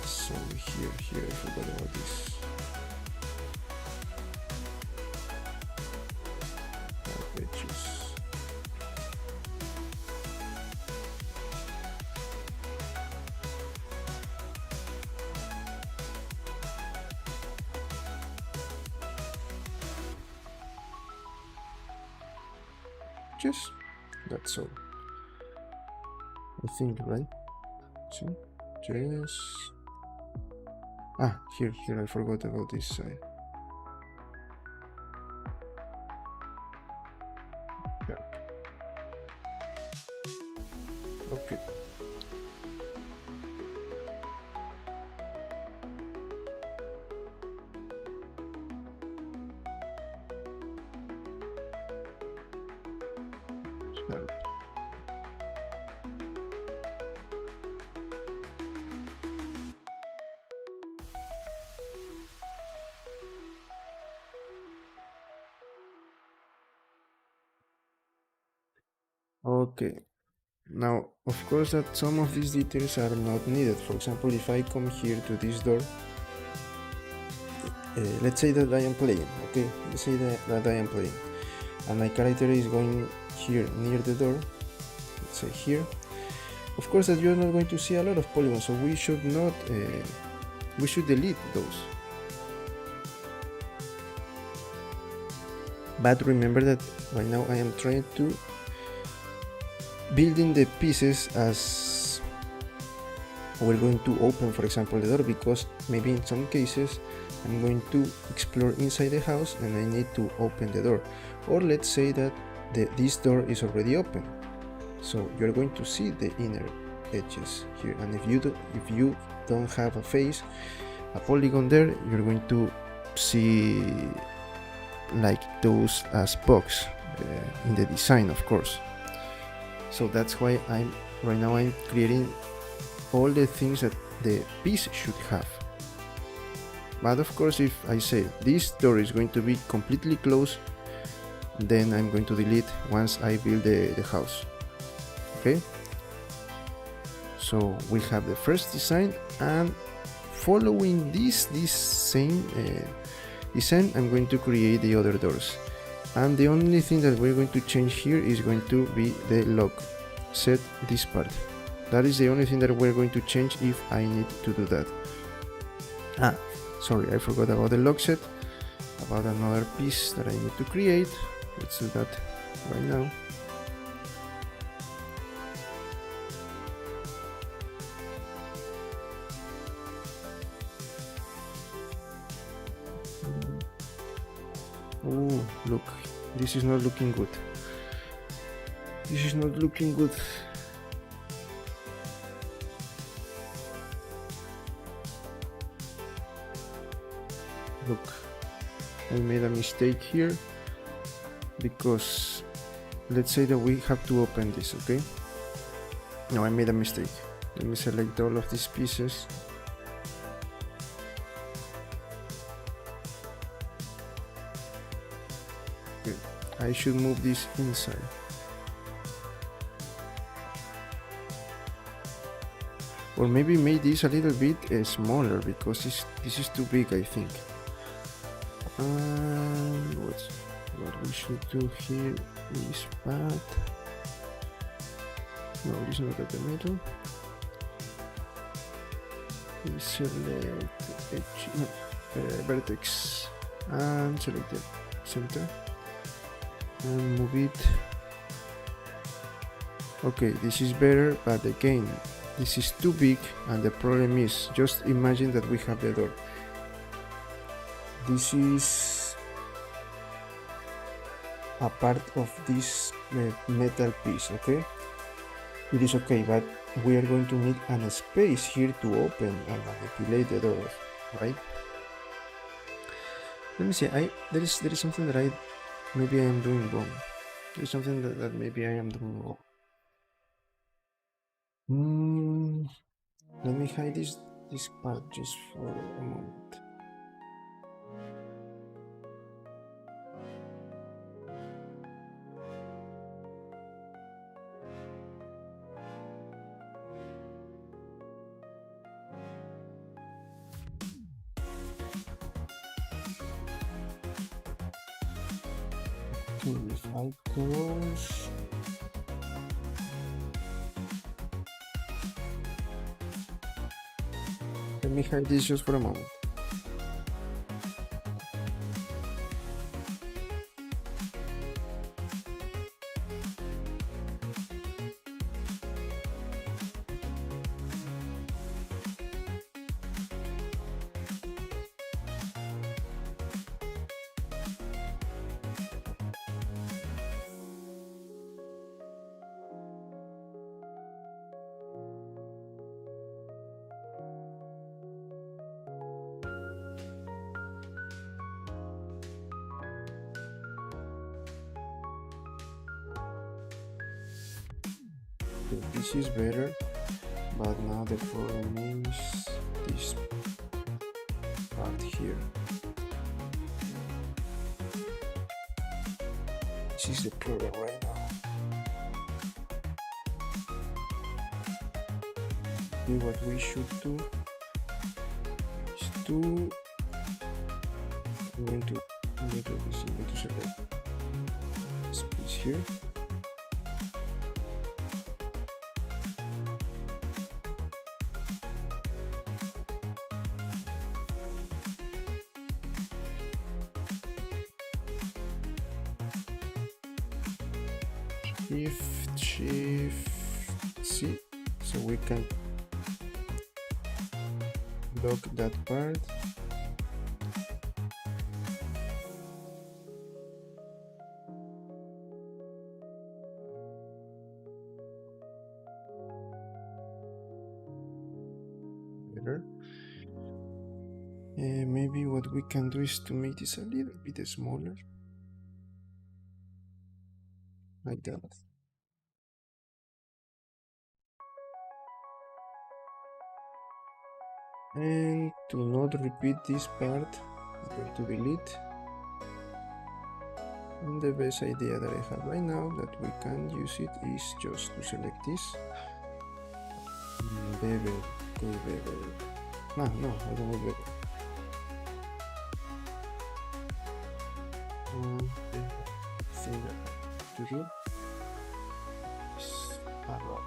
Sorry, here, I forgot about this. Edges. Just that's all. I think, right? See? Yes. Here, I forgot about this side. Yeah. Okay. So, okay. Now, of course, that some of these details are not needed. For example, if I come here to this door, let's say that I am playing, okay? Let's say that I am playing, and my character is going here near the door. Let's say here. Of course, that you're not going to see a lot of polygons, so we should not. We should delete those. But remember that right now I am trying to building the pieces as we're going to open, for example, the door, because maybe in some cases I'm going to explore inside the house and I need to open the door. Or let's say that this door is already open, so you're going to see the inner edges here, and if you don't have a face, a polygon there, you're going to see like those as bugs in the design, of course. So that's why I'm creating all the things that the piece should have. But of course, if I say this door is going to be completely closed, then I'm going to delete once I build the house. Okay, so we have the first design, and following this same design, I'm going to create the other doors. And the only thing that we're going to change here is going to be the lock set, this part. That is the only thing that we're going to change if I need to do that. Sorry, I forgot about the lock set, about another piece that I need to create. Let's do that right now. Oh, look, this is not looking good. This is not looking good. Look, I made a mistake here, because let's say that we have to open this, okay? No, I made a mistake. Let me select all of these pieces. Okay. I should move this inside. Or maybe make this a little bit smaller, because this is too big, I think. What we should do here is path. No, this is not at the middle. We select edge, vertex, and select the center. and move it. Okay, this is better, but again, this is too big, and the problem is, just imagine that we have the door. This is a part of this metal piece, okay? It is okay, but we are going to need a space here to open and manipulate the door, right? Let me see. There is something that maybe I am doing wrong. There is something that maybe I am doing wrong. Let me hide this part just for a moment. Okay, if I close. Let me hide this just for a moment. Okay, this is better, but now the problem is this part here. This is the problem right now. Okay, what we should do is I'm going to select this piece here. Shift C, so we can lock that part. Better. Maybe what we can do is to make this a little bit smaller, like that. And to not repeat this part, I'm going to delete. And the best idea that I have right now that we can use it is just to select this. Bevel. No, I don't want bevel. The thing to do is arrow.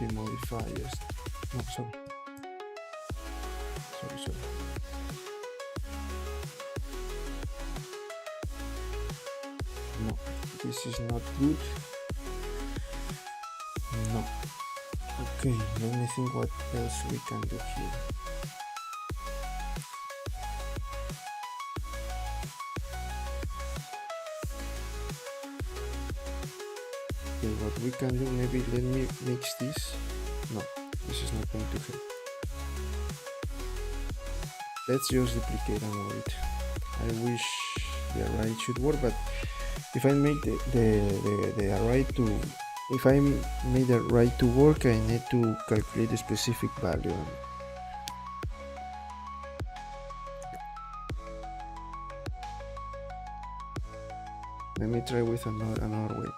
The modifiers. No, sorry. No, this is not good. No. Okay, let me think what else we can do here. Okay, what we can do, maybe let me mix this. No, this is not going to help. Let's just duplicate and avoid. I wish the array should work, but if I make the array to if I made the array to work, I need to calculate a specific value. Let me try with another way.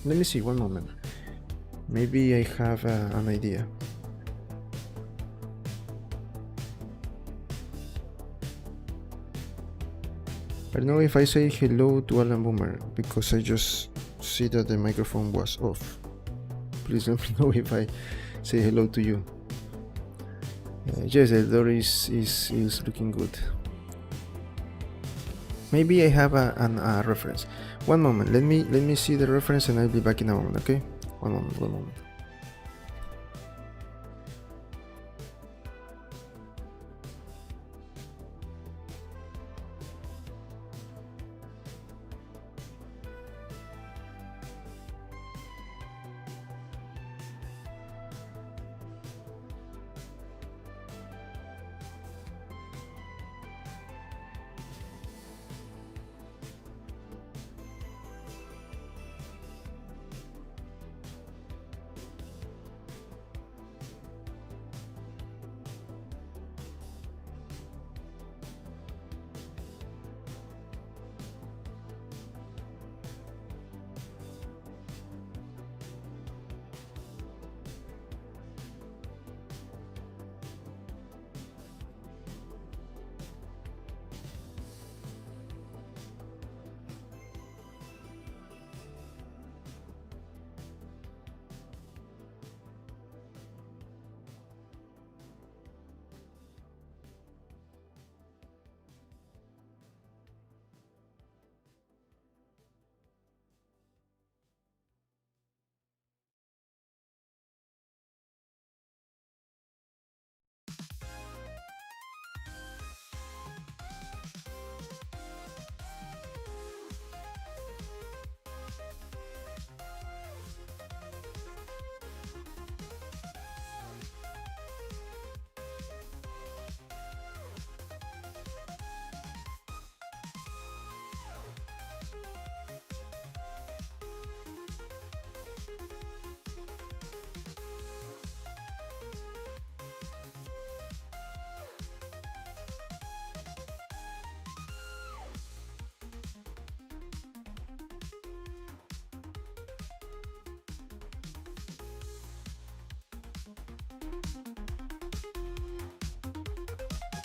Let me see, one moment. Maybe I have an idea. I don't know if I say hello to Alan Boomer, because I just see that the microphone was off. Please let me know if I say hello to you. Yes, the door is looking good. Maybe I have a reference. One moment, let me see the reference and I'll be back in a moment, okay? One moment.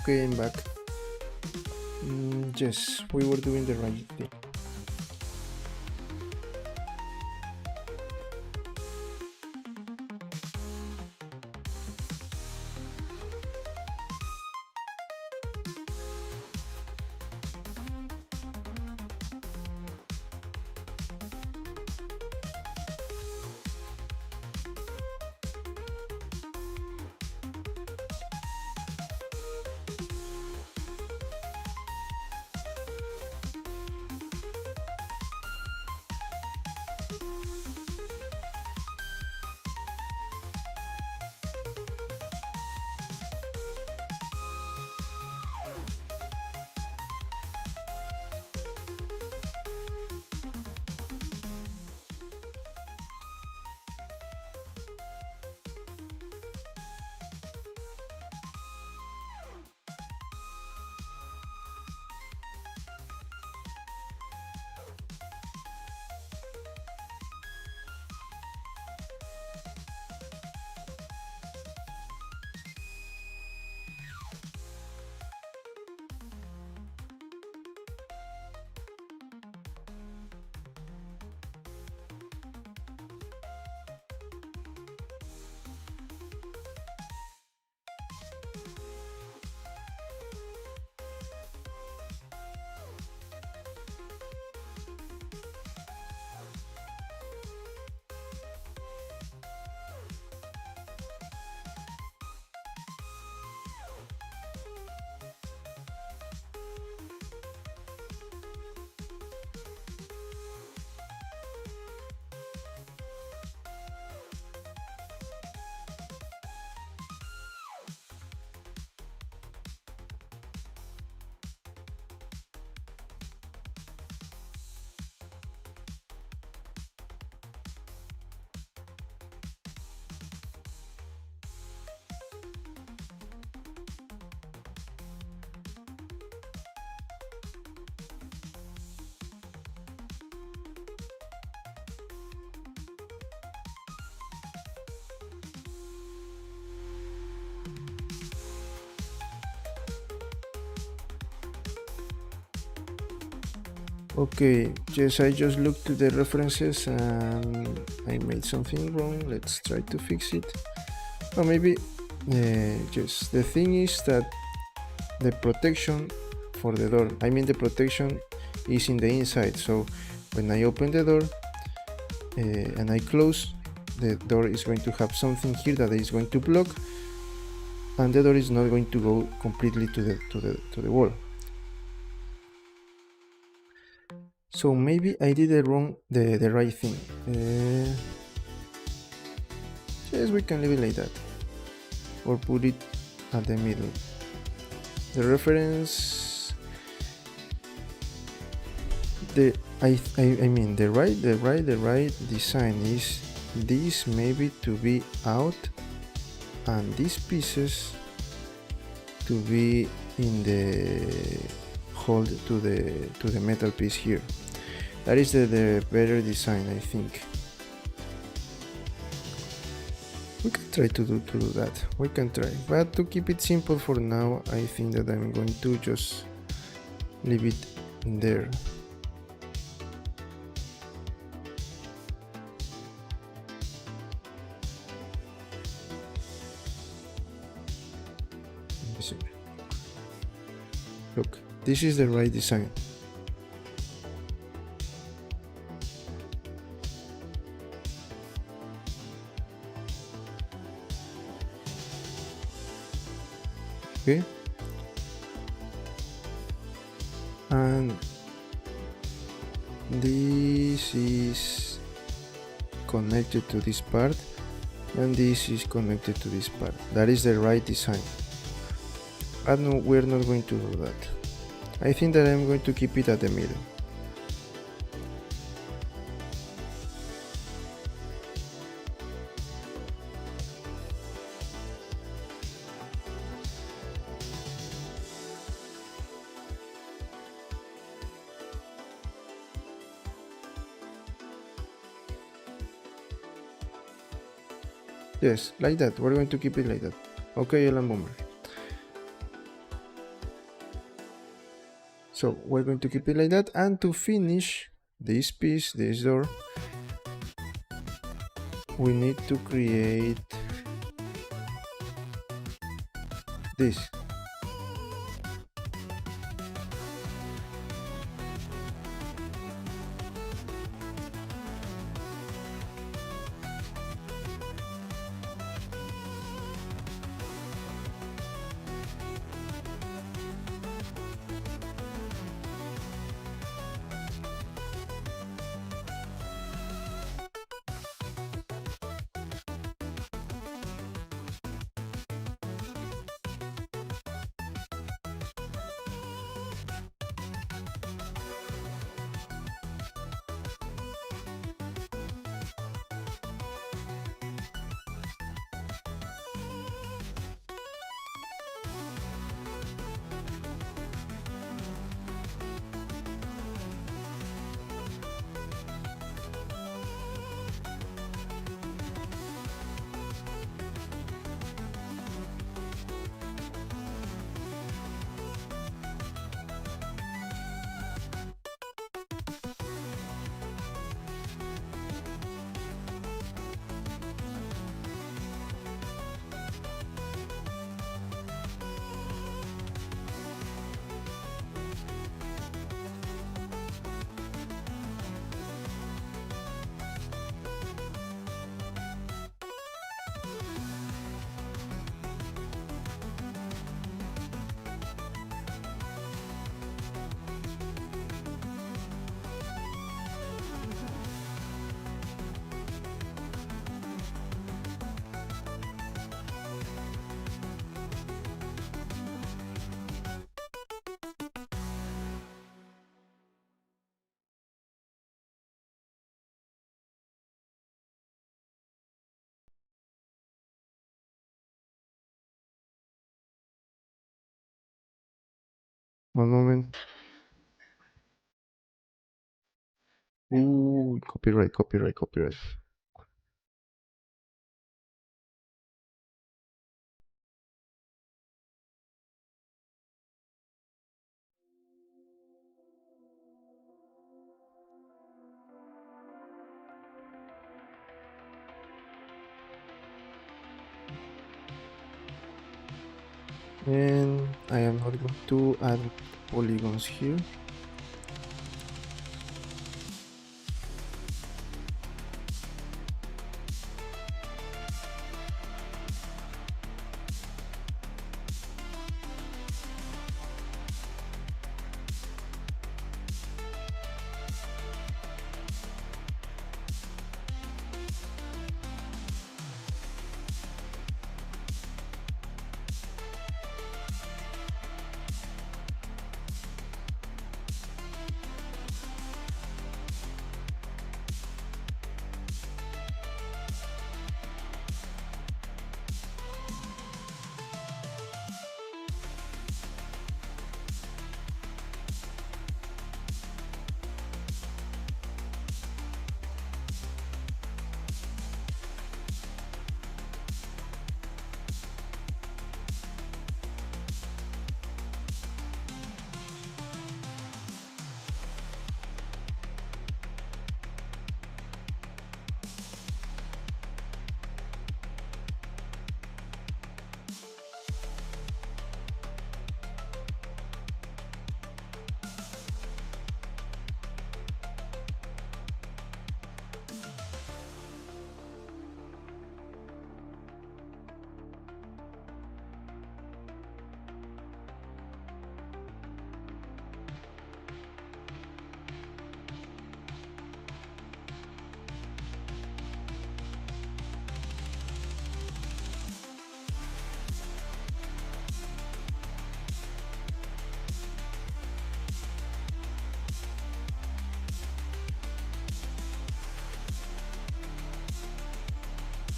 Okay, I'm back. Yes, we were doing the right thing. Okay, yes, I just looked to the references and I made something wrong. Let's try to fix it. Or maybe, yes, the thing is that the protection for the door, I mean the protection is in the inside. So when I open the door and I close, the door is going to have something here that is going to block, and the door is not going to go completely to the wall. So maybe I did the right thing. Yes, we can leave it like that, or put it at the middle. The reference, I mean the right design is this maybe to be out, and these pieces to be in the hold to the metal piece here. That is the better design, I think. We can try to do that. We can try, but to keep it simple for now, I think that I'm going to just leave it there. Look, this is the right design. Okay, and this is connected to this part, and this is connected to this part. That is the right design. But no, we're not going to do that. I think that I'm going to keep it at the middle. Yes, like that. We're going to keep it like that. Okay, Alan Bomber. So we're going to keep it like that, and to finish this piece, this door, we need to create this. One moment. Ooh, copyright, copyright, copyright. and I am not going to add polygons here.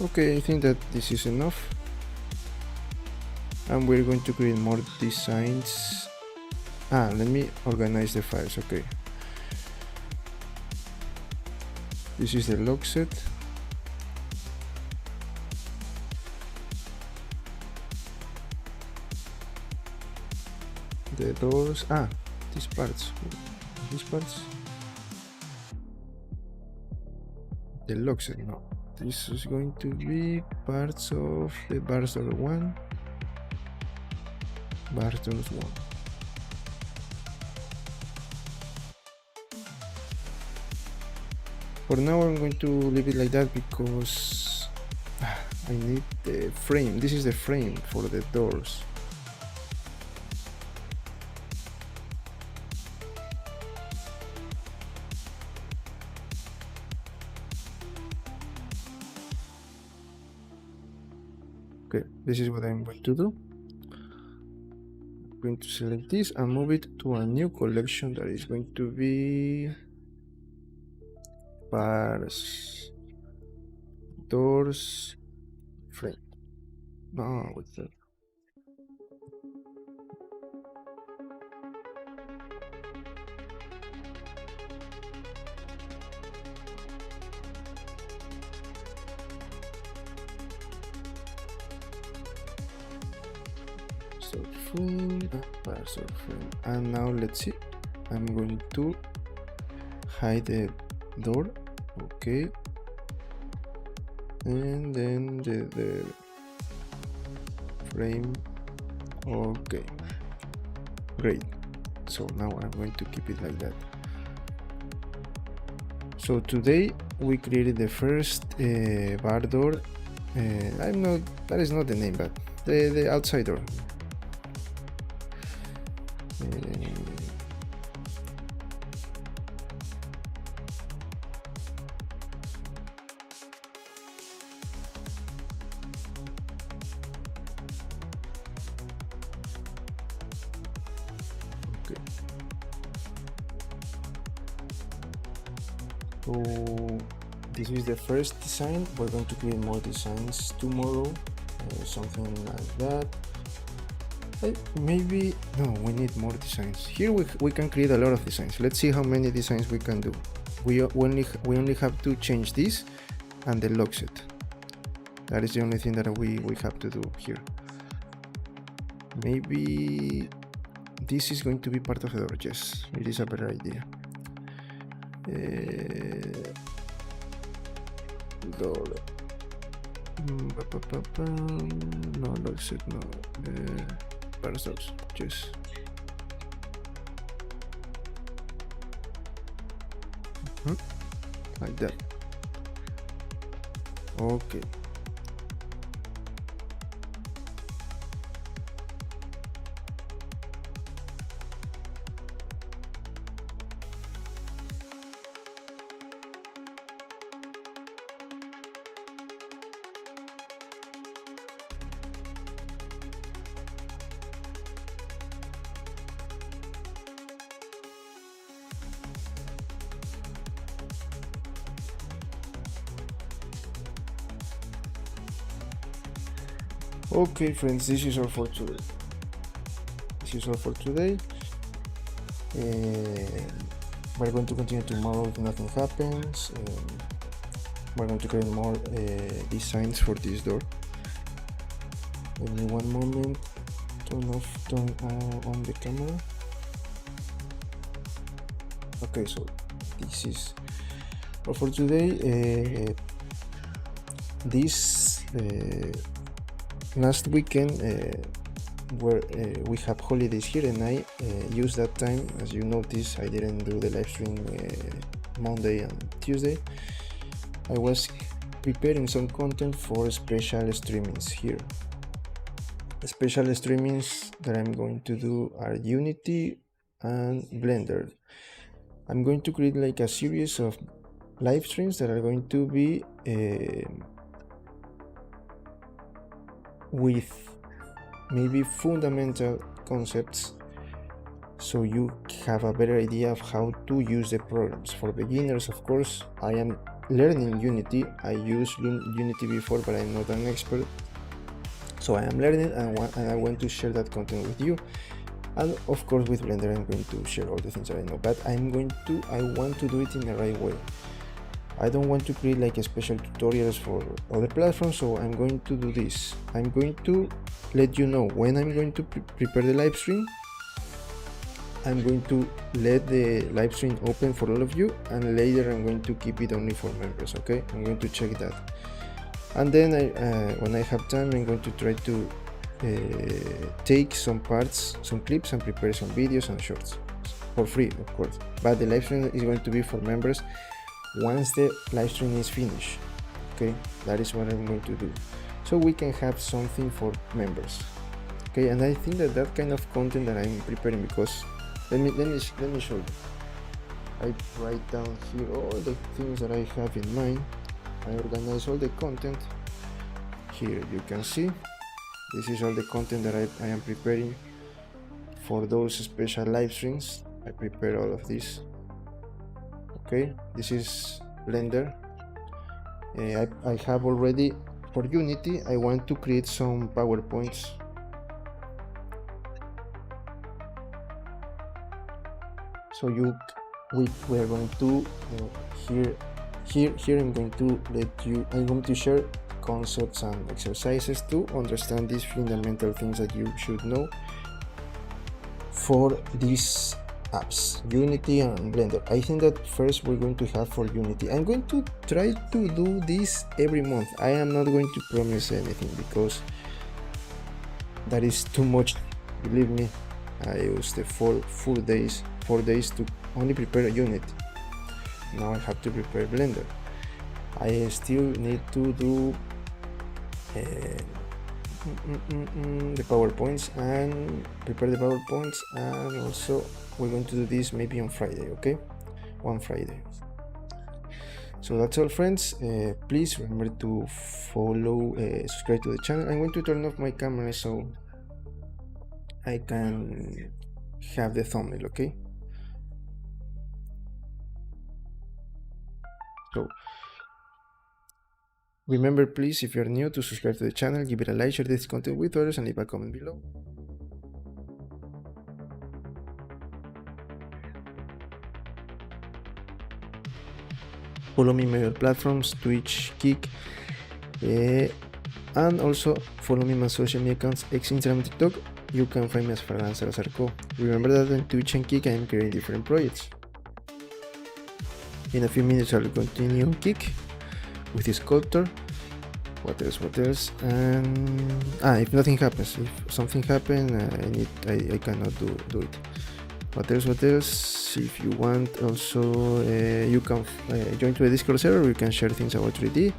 Okay, I think that this is enough, and we're going to create more designs. Let me organize the files. Okay, this is the log set. The doors, these parts, the log set. No, this is going to be parts of the bars door 1, bars doors 1. For now I'm going to leave it like that because I need the frame. This is the frame for the doors. Okay, this is what I'm going to do. I'm going to select this and move it to a new collection that is going to be bars, doors, frame. No, what's that? Frame, bars of frame. And now let's see. I'm going to hide the door. Okay, and then the frame. Okay, great. So now I'm going to keep it like that. So today we created the first bar door. That is not the name, but the outside door. So this is the first design. We're going to create more designs tomorrow, something like that. Maybe no, we need more designs. Here we can create a lot of designs. Let's see how many designs we can do. We only have to change this and the log set. That is the only thing that we have to do here. Maybe this is going to be part of the door. Yes, it is a better idea. Door. No, log set, no. parse those. Just like that. Okay. Okay, friends, this is all for today. We're going to continue tomorrow if nothing happens. We're going to create more designs for this door. Give me one moment. Turn on the camera. Okay, so this is all for today. This last weekend where we have holidays here, and I used that time. As you notice, I didn't do the live stream Monday and Tuesday. I was preparing some content for special streamings here. The special streamings that I'm going to do are Unity and Blender. I'm going to create like a series of live streams that are going to be with maybe fundamental concepts, so you have a better idea of how to use the programs. For beginners, of course, I am learning Unity. I used Unity before, but I'm not an expert, so I am learning, and I want to share that content with you. And of course with Blender I'm going to share all the things that I know, but I want to do it in the right way. I don't want to create like a special tutorials for other platforms, so I'm going to do this. I'm going to let you know when I'm going to prepare the live stream. I'm going to let the live stream open for all of you, and later I'm going to keep it only for members. Okay, I'm going to check that, and then when I have time, I'm going to try to take some parts, some clips, and prepare some videos and shorts for free, of course. But the live stream is going to be for members once the live stream is finished. Okay, that is what I'm going to do, so we can have something for members. Okay, and I think that kind of content that I'm preparing, because let me show you. I write down here all the things that I have in mind. I organize all the content here. You can see this is all the content that I am preparing for those special live streams. I prepare all of this. Okay, this is Blender. I have already, for Unity, I want to create some PowerPoints. So we are going to here I'm going to share concepts and exercises to understand these fundamental things that you should know for these apps, Unity and Blender. I think that first we're going to have for Unity. I'm going to try to do this every month. I am not going to promise anything, because that is too much. Believe me, I used the 4 days to only prepare Unity. Now I have to prepare Blender. I still need to do the PowerPoints and prepare the PowerPoints, and also we're going to do this maybe on Friday. Okay, one Friday. So that's all, friends. Please remember to follow, subscribe to the channel. I'm going to turn off my camera so I can have the thumbnail. Okay, so remember, please, if you're new, to subscribe to the channel, give it a like, share this content with others, and leave a comment below. Follow me on my platforms, Twitch, Kick, and also follow me on my social media accounts, Instagram and TikTok. You can find me as Ferran Salazar. Remember that on Twitch and Kick I am creating different projects. In a few minutes I will continue Kick with the sculptor, What else? What else? And if nothing happens, if something happens, I cannot do it. What else? What else? If you want, also you can join to the Discord server. We can share things about 3D,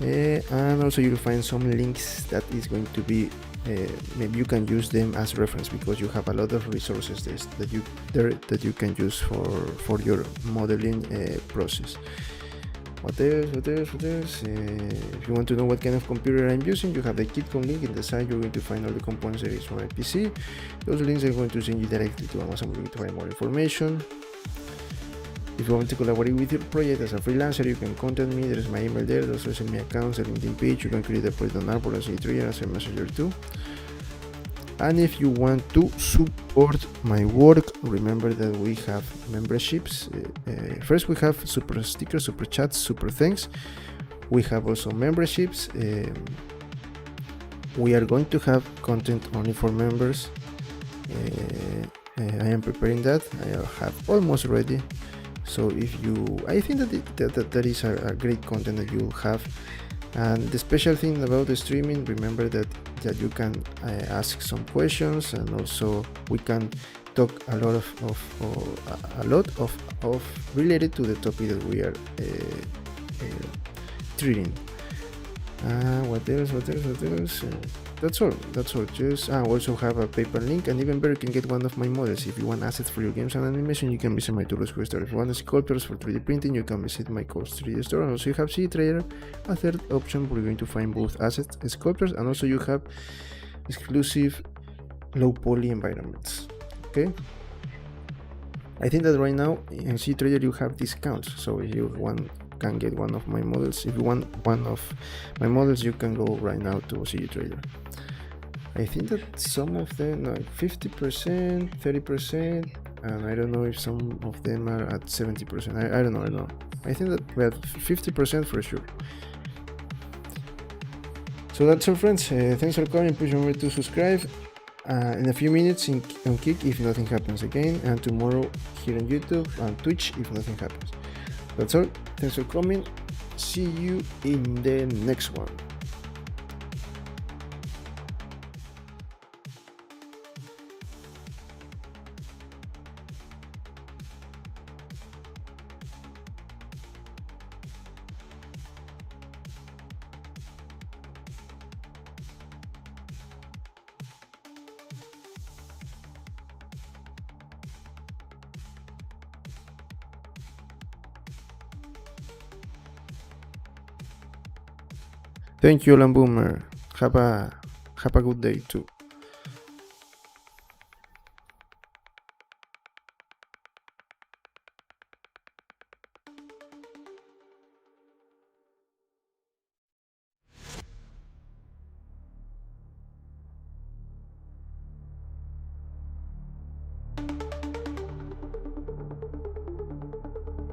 and also you'll find some links that is going to be maybe you can use them as reference, because you have a lot of resources that you can use for your modeling process. What else? What else? What else? If you want to know what kind of computer I'm using, you have the KitCon link in the site. You're going to find all the components that is on my PC. Those links are going to send you directly to Amazon. You're going to find more information. If you want to collaborate with your project as a freelancer, you can contact me. There's my email there. There's also my accounts, a LinkedIn page. You can create a project on Arbor as a trader, as a messenger too. And if you want to support my work, remember that we have memberships. First we have super stickers, super chats, super thanks. We have also memberships. We are going to have content only for members. I am preparing that. I have almost ready. So if you, I think that is a great content that you have. And the special thing about the streaming, remember that you can ask some questions, and also we can talk a lot of related to the topic that we are treating. What else? That's all. Just also have a PayPal link, and even better, you can get one of my models. If you want assets for your games and animation, you can visit my tools store. If you want sculptures for 3D printing, you can visit my Coast 3D store. And also you have CD Trader, a third option where you're going to find both assets, sculptures, and also you have exclusive low poly environments. Okay. I think that right now in CD Trader you have discounts, so if you can get one of my models. If you want one of my models, you can go right now to CD Trader. I think that some of them are 50%, 30%, and I don't know if some of them are at 70%. I don't know. I think that we have 50% for sure. So that's all, friends. Thanks for coming. Please remember to subscribe. In a few minutes on Kick if nothing happens again, and tomorrow here on YouTube and Twitch if nothing happens. That's all. Thanks for coming. See you in the next one. Thank you, Lamboomer. Have a good day too.